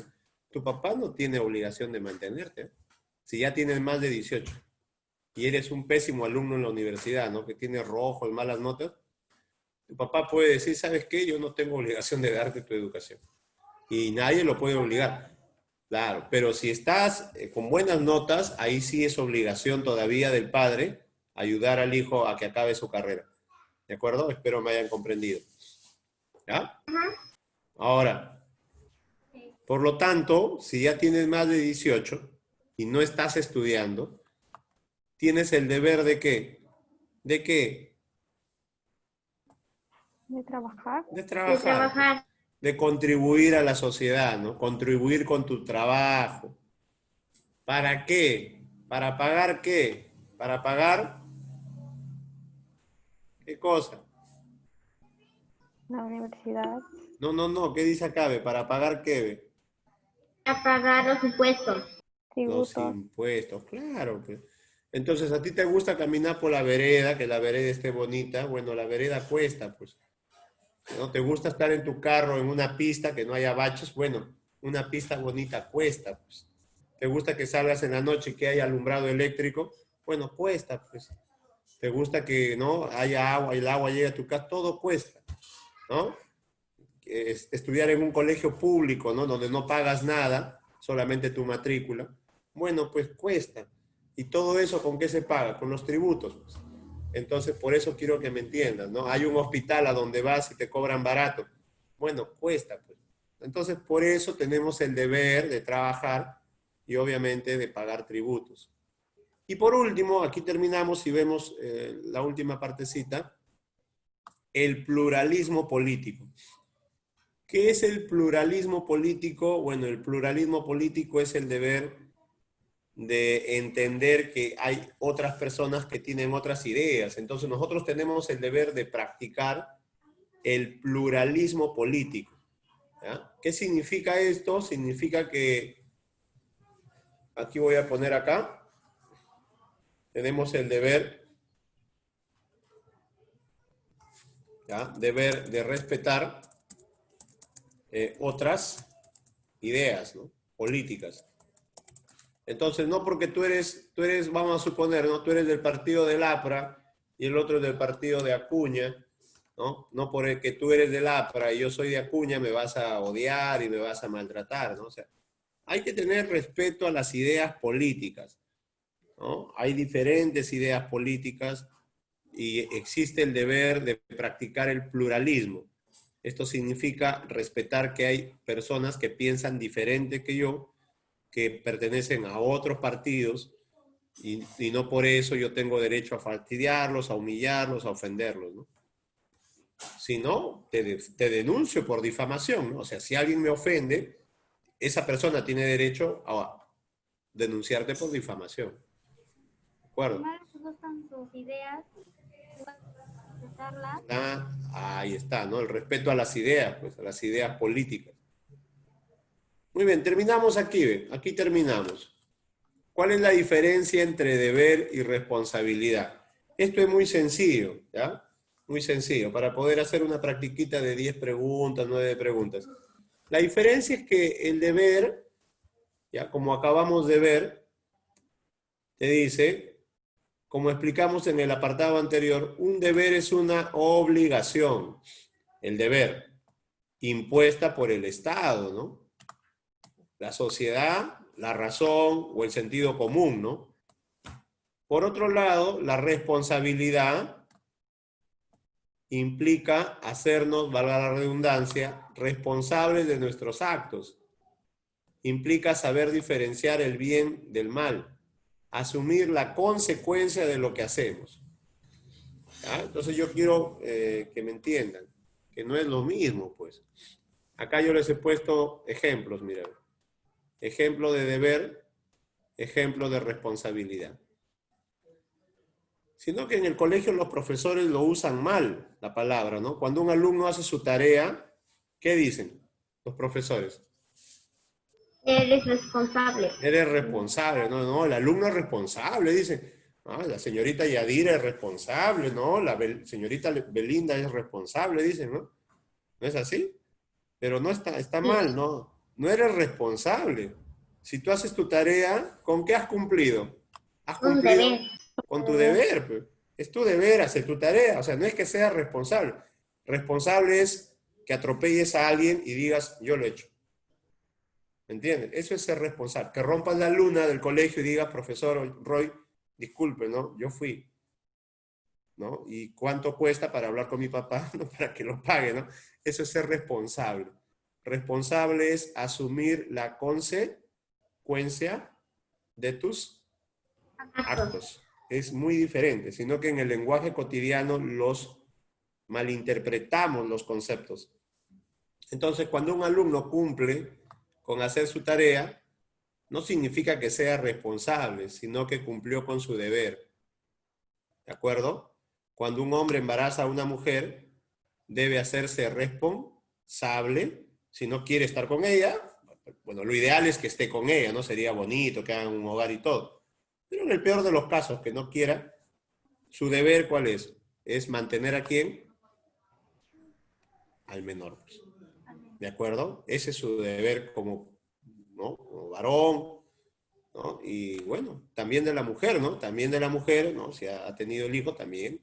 Tu papá no tiene obligación de mantenerte, ¿eh? Si ya tienes más de 18 y eres un pésimo alumno en la universidad, ¿no? Que tienes rojo y malas notas, tu papá puede decir, ¿sabes qué? Yo no tengo obligación de darte tu educación. Y nadie lo puede obligar. Claro, pero si estás con buenas notas, ahí sí es obligación todavía del padre ayudar al hijo a que acabe su carrera. ¿De acuerdo? Espero me hayan comprendido. ¿Ya? Ahora, por lo tanto, si ya tienes más de 18 y no estás estudiando, tienes el deber de ¿qué? ¿De qué? De trabajar. De De trabajar, pues, trabajar. de contribuir a la sociedad, ¿no? Contribuir con tu trabajo. ¿Para qué? ¿Para pagar qué? ¿Para pagar qué cosa? La universidad. No, no, no, ¿qué dice acá? Ve? ¿Para pagar qué? Ve? A pagar los impuestos. Los Tributos. impuestos, claro. Pues. Entonces, ¿a ti te gusta caminar por la vereda, que la vereda esté bonita? Bueno, la vereda cuesta, pues. ¿No? ¿Te gusta estar en tu carro en una pista que no haya baches? Bueno, una pista bonita cuesta, pues. ¿Te gusta que salgas en la noche y que haya alumbrado eléctrico? Bueno, cuesta, pues. ¿Te gusta que no haya agua y el agua llegue a tu casa? Todo cuesta, ¿no? Estudiar en un colegio público, ¿no? Donde no pagas nada, solamente tu matrícula. Bueno, pues cuesta. ¿Y todo eso con qué se paga? Con los tributos, pues. Entonces, por eso quiero que me entiendan, ¿no? Hay un hospital a donde vas y te cobran barato. Bueno, cuesta, pues. Entonces, por eso tenemos el deber de trabajar y obviamente de pagar tributos. Y por último, aquí terminamos y vemos la última partecita, el pluralismo político. ¿Qué es el pluralismo político? Bueno, el pluralismo político es el deber de entender que hay otras personas que tienen otras ideas. Entonces nosotros tenemos el deber de practicar el pluralismo político. ¿Ya? ¿Qué significa esto? Significa que, aquí voy a poner acá, tenemos el deber, ¿ya? Deber de respetar otras ideas, ¿no? Políticas. Entonces, no porque tú eres, vamos a suponer, ¿no? Tú eres del partido del APRA y el otro es del partido de Acuña, ¿no? No porque tú eres del APRA y yo soy de Acuña me vas a odiar y me vas a maltratar, ¿no? O sea, hay que tener respeto a las ideas políticas, ¿no? Hay diferentes ideas políticas y existe el deber de practicar el pluralismo. Esto significa respetar que hay personas que piensan diferente que yo, que pertenecen a otros partidos y no por eso yo tengo derecho a fastidiarlos, a humillarlos, a ofenderlos, ¿no? Si no, te denuncio por difamación, ¿no? O sea, si alguien me ofende, esa persona tiene derecho a denunciarte por difamación. ¿De acuerdo? No les gustan sus ideas, respetarlas. Ahí está, ¿no? El respeto a las ideas, pues, a las ideas políticas. Muy bien, terminamos aquí, ¿ve? Aquí terminamos. ¿Cuál es la diferencia entre deber y responsabilidad? Esto es muy sencillo, ¿ya? Muy sencillo, para poder hacer una practiquita de 10 preguntas, 9 preguntas. La diferencia es que el deber, ya como acabamos de ver, te dice, como explicamos en el apartado anterior, un deber es una obligación, el deber, impuesta por el Estado, ¿no? La sociedad, la razón o el sentido común, ¿no? Por otro lado, la responsabilidad implica hacernos, valga la redundancia, responsables de nuestros actos. Implica saber diferenciar el bien del mal, asumir la consecuencia de lo que hacemos. ¿Ya? Entonces yo quiero que me entiendan, que no es lo mismo, pues. Acá yo les he puesto ejemplos, miren. Ejemplo de deber, ejemplo de responsabilidad. Sino que en el colegio los profesores lo usan mal, la palabra, ¿no? Cuando un alumno hace su tarea, ¿qué dicen los profesores? Él es responsable. Eres responsable, no, no, el alumno es responsable, dicen. Ah, la señorita Yadira es responsable, ¿no? La señorita Belinda es responsable, dicen, ¿no? ¿No es así? Pero no está mal, ¿no? No eres responsable. Si tú haces tu tarea, ¿con qué has cumplido? Has Un deber. cumplido con tu deber, pues. Es tu deber hacer tu tarea. O sea, no es que seas responsable. Responsable es que atropelles a alguien y digas, yo lo he hecho. ¿Me entiendes? Eso es ser responsable. Que rompas la luna del colegio y digas, profesor Roy, disculpe, ¿no? Yo fui. ¿No? ¿Y cuánto cuesta para hablar con mi papá? ¿No? Para que lo pague, ¿no? Eso es ser responsable. Responsable es asumir la consecuencia de tus actos. Es muy diferente, sino que en el lenguaje cotidiano los malinterpretamos los conceptos. Entonces, cuando un alumno cumple con hacer su tarea, no significa que sea responsable, sino que cumplió con su deber. ¿De acuerdo? Cuando un hombre embaraza a una mujer, debe hacerse responsable. Si no quiere estar con ella, bueno, lo ideal es que esté con ella, ¿no? Sería bonito, que hagan un hogar y todo. Pero en el peor de los casos, que no quiera, su deber, ¿cuál es? Es mantener ¿a quién? Al menor. Pues. ¿De acuerdo? Ese es su deber como, ¿no? Como varón, ¿no? Y bueno, también de la mujer, ¿no? También de la mujer, ¿no? Si ha tenido el hijo, también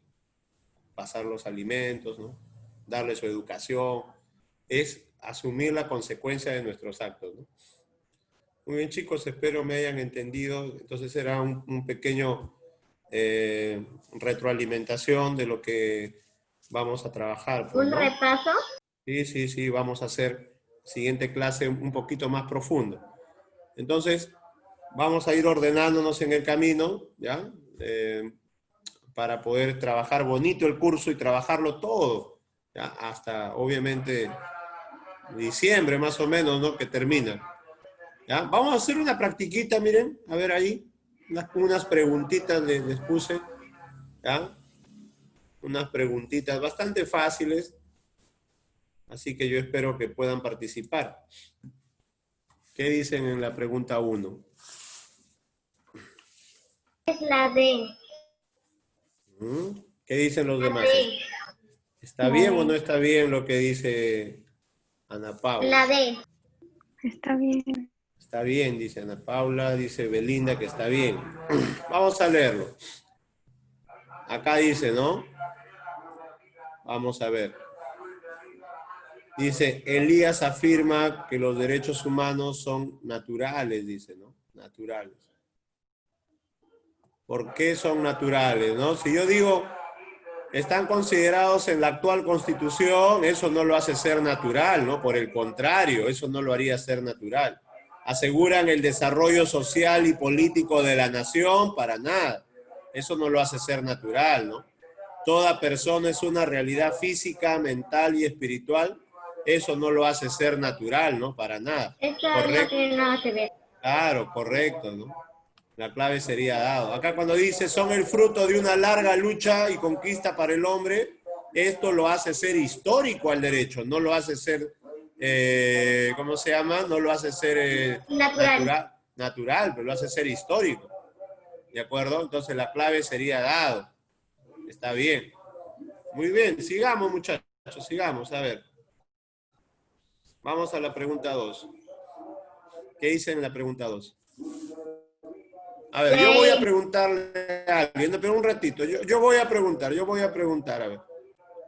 pasar los alimentos, ¿no? Darle su educación, es asumir la consecuencia de nuestros actos, ¿no? Muy bien, chicos, espero me hayan entendido. Entonces era un pequeño retroalimentación de lo que vamos a trabajar. Pues, ¿Un ¿no? repaso? Sí, vamos a hacer siguiente clase un poquito más profundo. Entonces, vamos a ir ordenándonos en el camino, ¿ya? Para poder trabajar bonito el curso y trabajarlo todo, ¿ya? Hasta obviamente diciembre más o menos, ¿no? Que termina. ¿Ya? Vamos a hacer una practiquita, miren, a ver ahí, unas preguntitas les puse, ¿ya? Unas preguntitas bastante fáciles, así que yo espero que puedan participar. ¿Qué dicen en la pregunta 1? Es la D. ¿Qué dicen los La demás? D. ¿Está bien o no está bien lo que dice Ana Paula? La D. Está bien. Está bien, dice Ana Paula, dice Belinda que está bien. Vamos a leerlo. Acá dice, ¿no? Vamos a ver. Dice, Elías afirma que los derechos humanos son naturales, dice, ¿no? Naturales. ¿Por qué son naturales, no? Si yo digo, están considerados en la actual Constitución, eso no lo hace ser natural, ¿no? Por el contrario, eso no lo haría ser natural. Aseguran el desarrollo social y político de la nación, para nada. Eso no lo hace ser natural, ¿no? Toda persona es una realidad física, mental y espiritual. Eso no lo hace ser natural, ¿no? Para nada. Esto Correcto. no tiene nada que ver. Claro, correcto, ¿no? La clave sería dado. Acá cuando dice son el fruto de una larga lucha y conquista para el hombre, esto lo hace ser histórico al derecho, no lo hace ser, ¿cómo se llama? No lo hace ser natural, pero lo hace ser histórico. ¿De acuerdo? Entonces la clave sería dado. Está bien. Muy bien, sigamos muchachos, sigamos, a ver. Vamos a la pregunta 2. ¿Qué dice en la pregunta 2? A ver, yo voy a preguntarle a alguien, pero un ratito, yo voy a preguntar, a ver.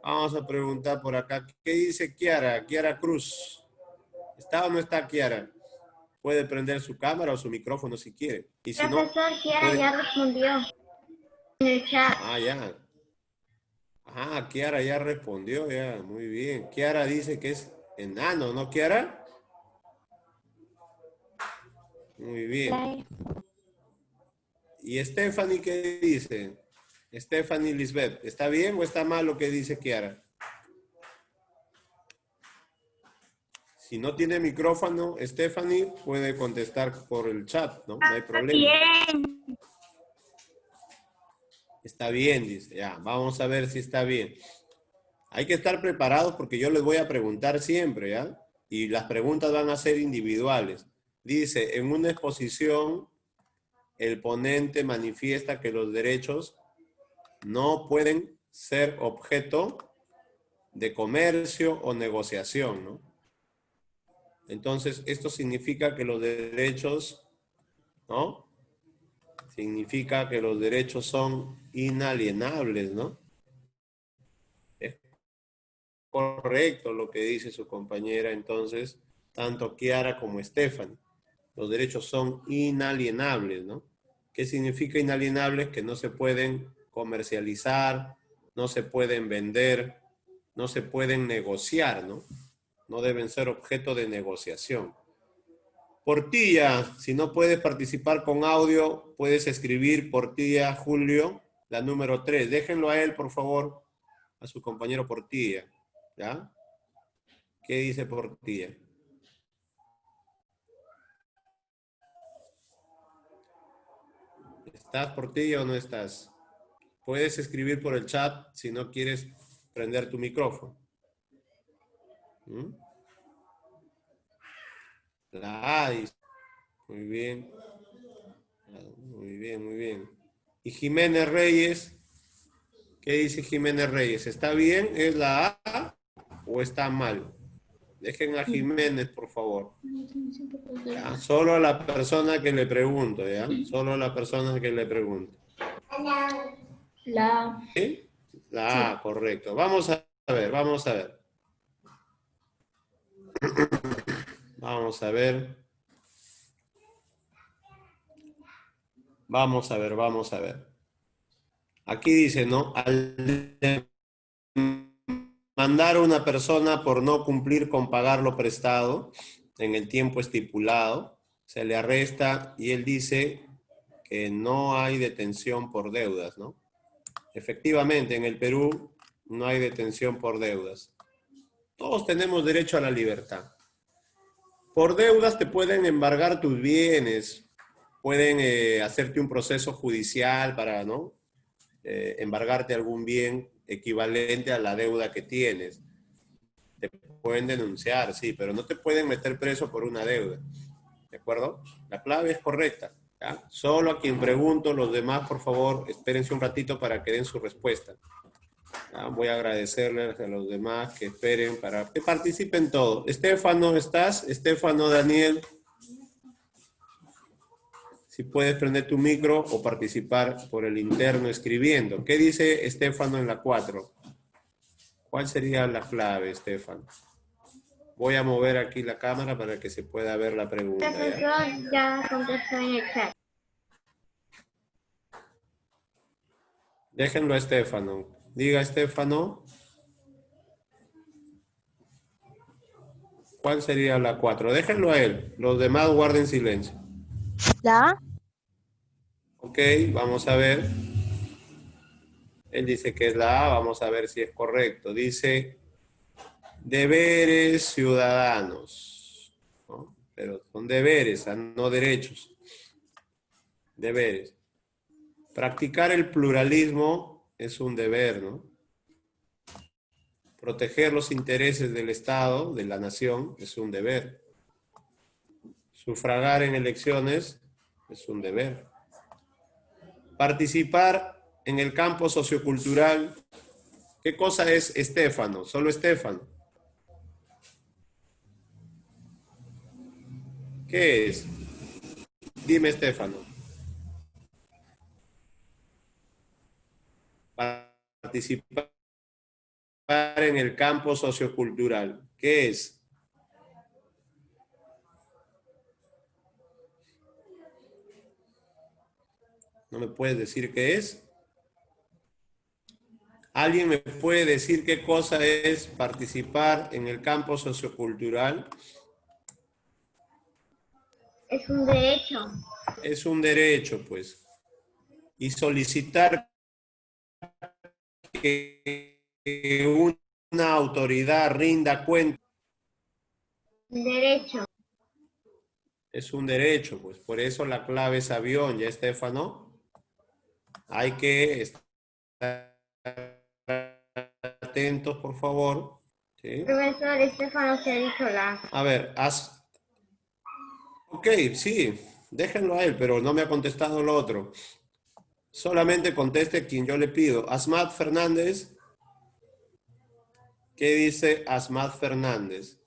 Vamos a preguntar por acá, ¿qué dice Kiara? Kiara Cruz. ¿Está o no está Kiara? Puede prender su cámara o su micrófono si quiere. Y si Profesor, no, Kiara ya respondió en el chat. Ah, ya. Ah, Kiara ya respondió, ya, muy bien. Kiara dice que es enano, ¿no, Kiara? Muy bien. ¿Y Stephanie qué dice? Stephanie Lisbeth, ¿está bien o está mal lo que dice Kiara? Si no tiene micrófono, Stephanie puede contestar por el chat, ¿no? No hay problema. Bien. Está bien, dice. Ya, vamos a ver si está bien. Hay que estar preparados porque yo les voy a preguntar siempre, ¿ya? Y las preguntas van a ser individuales. Dice, en una exposición el ponente manifiesta que los derechos no pueden ser objeto de comercio o negociación, ¿no? Entonces, esto significa que los derechos, ¿no? Significa que los derechos son inalienables, ¿no? Es correcto lo que dice su compañera, entonces, tanto Kiara como Stephanie. Los derechos son inalienables, ¿no? ¿Qué significa inalienables? Que no se pueden comercializar, no se pueden vender, no se pueden negociar, ¿no? No deben ser objeto de negociación. Portilla, si no puedes participar con audio, puedes escribir Portilla Julio, la número 3. Déjenlo a él, por favor, a su compañero Portilla. ¿Ya? ¿Qué dice Portilla? ¿Estás, Portilla, o no estás? Puedes escribir por el chat si no quieres prender tu micrófono. ¿Mm? La A dice. Muy bien. Muy bien, muy bien. ¿Y Jiménez Reyes? ¿Qué dice Jiménez Reyes? ¿Está bien? ¿Es la A o está mal? Dejen a Jiménez, por favor. ¿Ya? Solo a la persona que le pregunto, ¿ya? Solo a la persona que le pregunto. La. ¿Sí? La A, correcto. Vamos a ver, vamos a ver. Vamos a ver. Vamos a ver, vamos a ver. Aquí dice, ¿no? Al mandar a una persona por no cumplir con pagar lo prestado en el tiempo estipulado, se le arresta y él dice que no hay detención por deudas, ¿no? Efectivamente, en el Perú no hay detención por deudas. Todos tenemos derecho a la libertad. Por deudas te pueden embargar tus bienes, pueden hacerte un proceso judicial para, ¿no? Embargarte algún bien equivalente a la deuda que tienes. Te pueden denunciar, sí, pero no te pueden meter preso por una deuda. ¿De acuerdo? La clave es correcta. ¿Ya? Solo a quien pregunto, los demás, por favor, espérense un ratito para que den su respuesta. ¿Ya? Voy a agradecerles a los demás que esperen para que participen todos. Estefano, ¿estás? Estefano, Daniel. Si puedes prender tu micro o participar por el interno escribiendo. ¿Qué dice Estefano en la 4? ¿Cuál sería la clave, Estefano? Voy a mover aquí la cámara para que se pueda ver la pregunta. Profesor, ya contestó en el chat. Déjenlo a Estefano. Diga, Estefano. ¿Cuál sería la 4? Déjenlo a él. Los demás guarden silencio. La. Ok, vamos a ver. Él dice que es la A. Vamos a ver si es correcto. Dice deberes ciudadanos. ¿No? Pero son deberes, no derechos. Deberes. Practicar el pluralismo es un deber, ¿no? Proteger los intereses del Estado, de la nación, es un deber. Sufragar en elecciones es un deber. Participar en el campo sociocultural. ¿Qué cosa es Estefano? Solo Estefano. ¿Qué es? Dime, Estefano. Participar en el campo sociocultural. ¿Qué es? ¿No me puedes decir qué es? ¿Alguien me puede decir qué cosa es participar en el campo sociocultural? Es un derecho. Es un derecho, pues. Y solicitar que una autoridad rinda cuenta. Derecho. Es un derecho, pues. Por eso la clave es avión, ¿ya, Estefano? Hay que estar atentos, por favor. ¿Sí? Profesor, Estefano se ha dicho la. A ver, Ok, sí. Déjenlo a él, pero no me ha contestado lo otro. Solamente conteste quien yo le pido. Asmat Fernández. ¿Qué dice Asmat Fernández?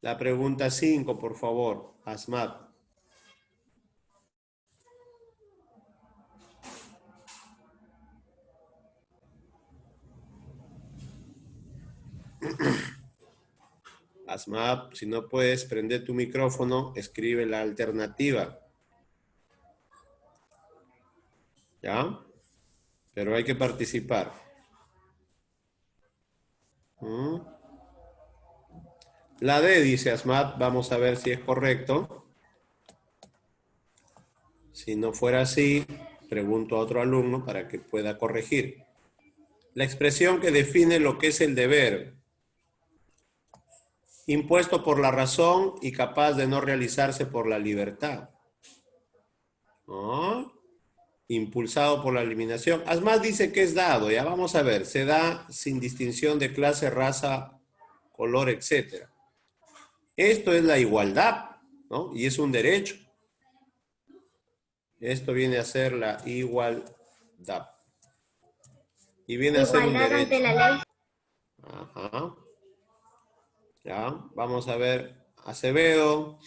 La pregunta 5, por favor. Asmat. Asmat, si no puedes prender tu micrófono, escribe la alternativa. ¿Ya? Pero hay que participar. La D, dice Asmat, vamos a ver si es correcto. Si no fuera así, pregunto a otro alumno para que pueda corregir. La expresión que define lo que es el deber. Impuesto por la razón y capaz de no realizarse por la libertad. ¿No? Impulsado por la eliminación. Asmat dice que es dado, ya vamos a ver. Se da sin distinción de clase, raza, color, etc. Esto es la igualdad, ¿no? Y es un derecho. Esto viene a ser la igualdad. Y viene a ser un Igualdad derecho. ante la ley. Ajá. Ya, vamos a ver. Acevedo.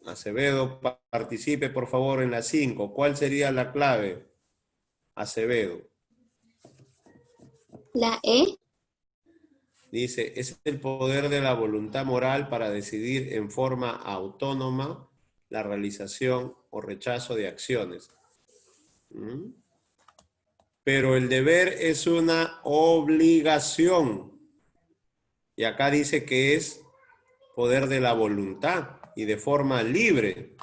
Acevedo, participe por favor en la 5. ¿Cuál sería la clave? Acevedo. La E. Dice, es el poder de la voluntad moral para decidir en forma autónoma la realización o rechazo de acciones. Pero el deber es una obligación. Y acá dice que es poder de la voluntad y de forma libre.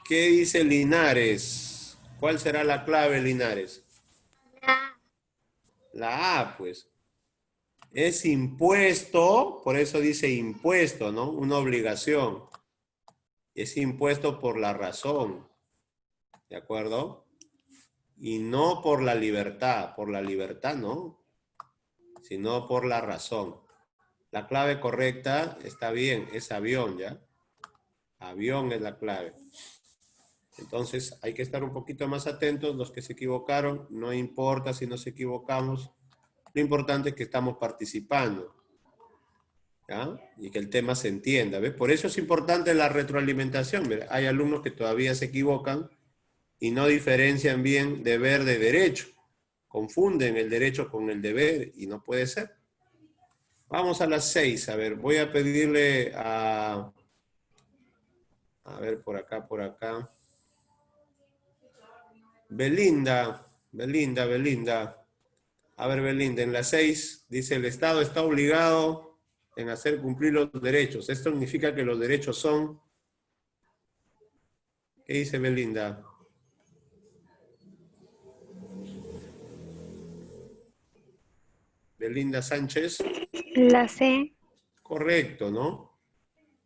¿Qué dice Linares? ¿Cuál será la clave, Linares? La A, pues. Es impuesto, por eso dice impuesto, ¿no? Una obligación. Es impuesto por la razón. ¿De acuerdo? Y no por la libertad no, sino por la razón. La clave correcta está bien, es avión, ¿ya? Avión es la clave. Entonces hay que estar un poquito más atentos. Los que se equivocaron, no importa si nos equivocamos. Lo importante es que estamos participando, ¿ya? Y que el tema se entienda, ¿ves? Por eso es importante la retroalimentación. Mira, hay alumnos que todavía se equivocan y no diferencian bien deber de derecho. Confunden el derecho con el deber y no puede ser. Vamos a las 6. A ver, voy a pedirle a ver, por acá. Belinda. A ver, Belinda, en la 6 dice el Estado está obligado en hacer cumplir los derechos. Esto significa que los derechos son... ¿Qué dice Belinda? Belinda Sánchez. La C. Correcto, ¿no?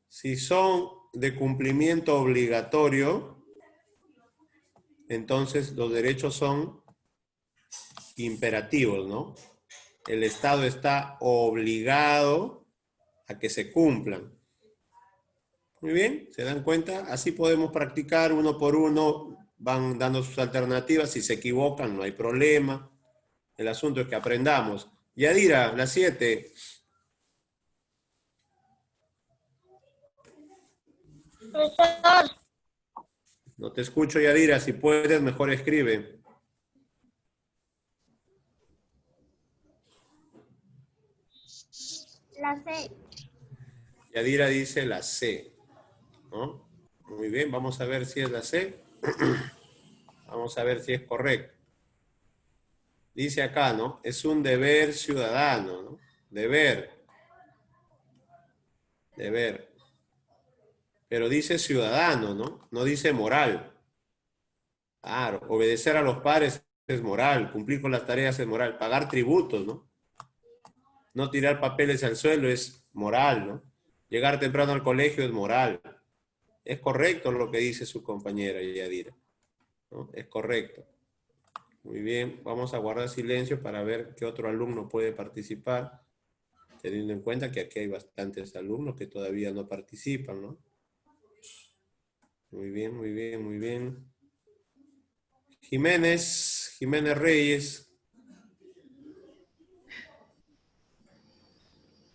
Si son de cumplimiento obligatorio, entonces los derechos son imperativos, ¿no? El Estado está obligado a que se cumplan. Muy bien, ¿se dan cuenta? Así podemos practicar uno por uno, van dando sus alternativas, si se equivocan no hay problema. El asunto es que aprendamos. Yadira, la 7. Profesor. No te escucho, Yadira, si puedes mejor escribe. La C. Yadira dice la C, ¿no? Muy bien, vamos a ver si es la C. Vamos a ver si es correcto. Dice acá, ¿no? Es un deber ciudadano, ¿no? Deber. Pero dice ciudadano, ¿no? No dice moral. Claro, obedecer a los padres es moral, cumplir con las tareas es moral, pagar tributos, ¿no? No tirar papeles al suelo es moral, ¿no? Llegar temprano al colegio es moral. Es correcto lo que dice su compañera Yadira, ¿no? Es correcto. Muy bien, vamos a guardar silencio para ver qué otro alumno puede participar. Teniendo en cuenta que aquí hay bastantes alumnos que todavía no participan, ¿no? Muy bien, muy bien, muy bien. Jiménez Reyes.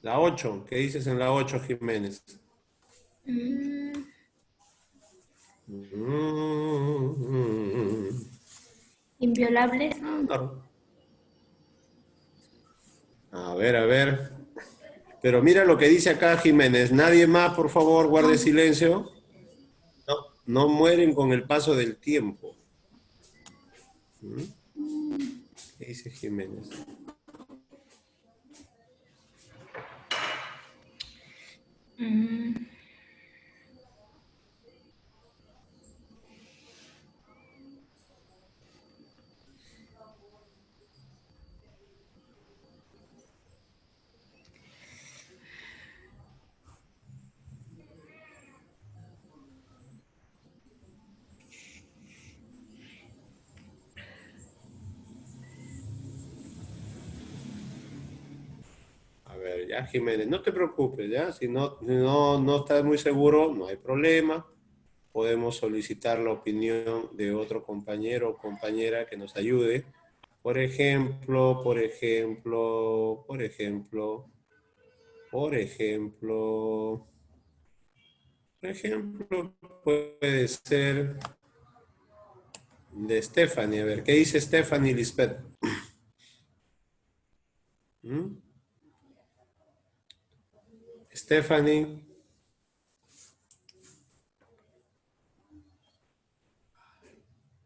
La 8, ¿qué dices en la 8, Jiménez? Inviolables. No. A ver. Pero mira lo que dice acá Jiménez. Nadie más, por favor, guarde silencio. No mueren con el paso del tiempo. ¿Qué dice Jiménez? A ver, ya Jiménez, no te preocupes, ¿ya? Si no estás muy seguro, no hay problema. Podemos solicitar la opinión de otro compañero o compañera que nos ayude. Por ejemplo, puede ser de Stephanie. A ver, ¿qué dice Stephanie Lisbeth? ¿Mm? Stephanie.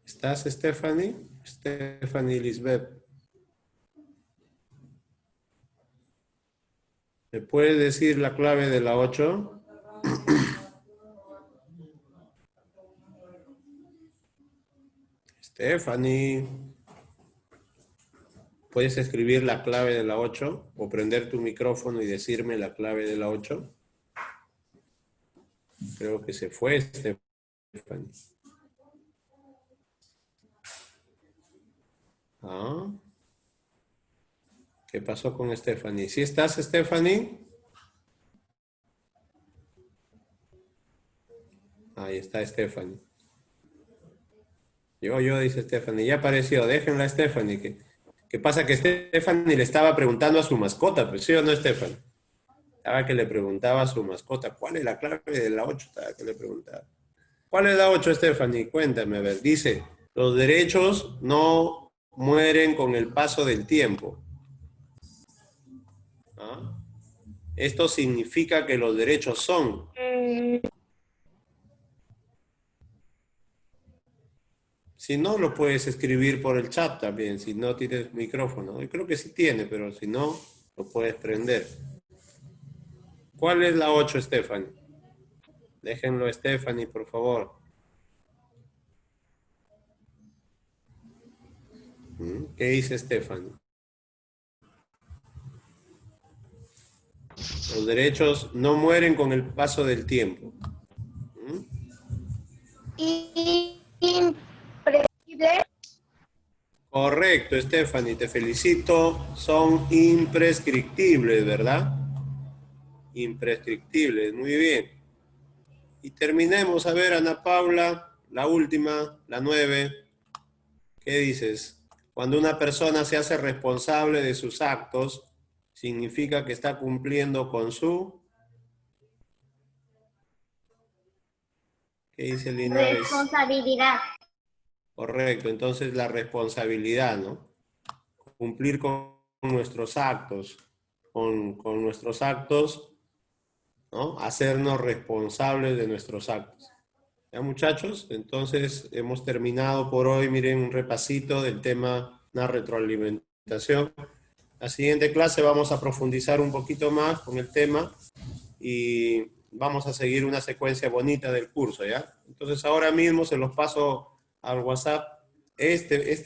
¿Estás, Stephanie? Stephanie Lisbeth. ¿Me puedes decir la clave de la 8? Stephanie. ¿Puedes escribir la clave de la 8? O prender tu micrófono y decirme la clave de la 8. Creo que se fue, Stephanie. ¿Ah? ¿Qué pasó con Stephanie? ¿Sí estás, Stephanie? Ahí está Stephanie. Yo, dice Stephanie. Ya apareció. Déjenla a Stephanie. ¿Qué pasa? Que Stephanie le estaba preguntando a su mascota. Pues sí o no, Stephanie. Estaba que le preguntaba a su mascota. ¿Cuál es la clave de la 8? Estaba que le preguntaba. ¿Cuál es la 8, Stephanie? Cuéntame, a ver. Dice, los derechos no mueren con el paso del tiempo. ¿Ah? Esto significa que los derechos son. Si no, lo puedes escribir por el chat también, si no tienes micrófono. Yo creo que sí tiene, pero si no, lo puedes prender. ¿Cuál es la 8, Stephanie? Déjenlo, Stephanie, por favor. ¿Qué dice Stephanie? Los derechos no mueren con el paso del tiempo. Imprescriptibles. Correcto, Stephanie, te felicito. Son imprescriptibles, ¿verdad? Imprescriptibles, muy bien. Y terminemos, a ver, Ana Paula, la última, la 9. ¿Qué dices? Cuando una persona se hace responsable de sus actos, significa que está cumpliendo con su... ¿Qué dice Linares? Responsabilidad. Correcto, entonces la responsabilidad, ¿no? Cumplir con nuestros actos, con nuestros actos, ¿no? Hacernos responsables de nuestros actos. ¿Ya, muchachos? Entonces hemos terminado por hoy, miren, un repasito del tema, una retroalimentación. La siguiente clase vamos a profundizar un poquito más con el tema y vamos a seguir una secuencia bonita del curso, ¿ya? Entonces ahora mismo se los paso al WhatsApp,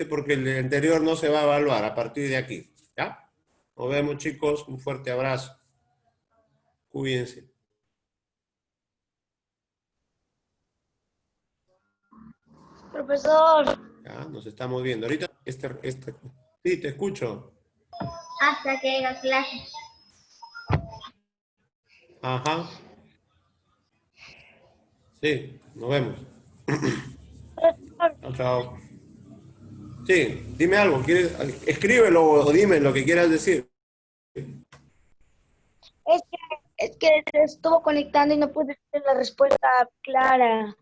porque el anterior no se va a evaluar a partir de aquí, ¿ya? Nos vemos, chicos, un fuerte abrazo. Cuídense. Profesor. Ya, nos estamos viendo. Ahorita, sí, te escucho. Hasta que haya clase. Ajá. Sí, nos vemos. Chao, chao. Sí, dime algo, ¿quieres? Escríbelo o dime lo que quieras decir. Es que, es que se estuvo conectando y no pude hacer la respuesta clara.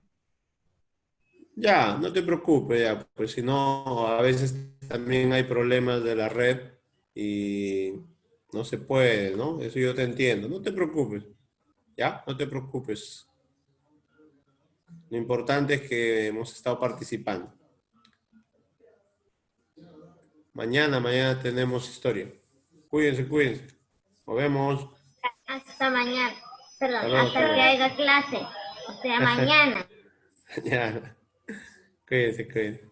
Ya, no te preocupes, ya, pues si no, a veces también hay problemas de la red y no se puede, ¿no? Eso yo te entiendo, no te preocupes, ya, no te preocupes. Lo importante es que hemos estado participando. Mañana tenemos historia. Cuídense, cuídense. Nos vemos. Hasta mañana. Perdón, Hasta luego, hasta hasta que luego. haya clase. O sea, mañana. Ya, cuídense, cuídense.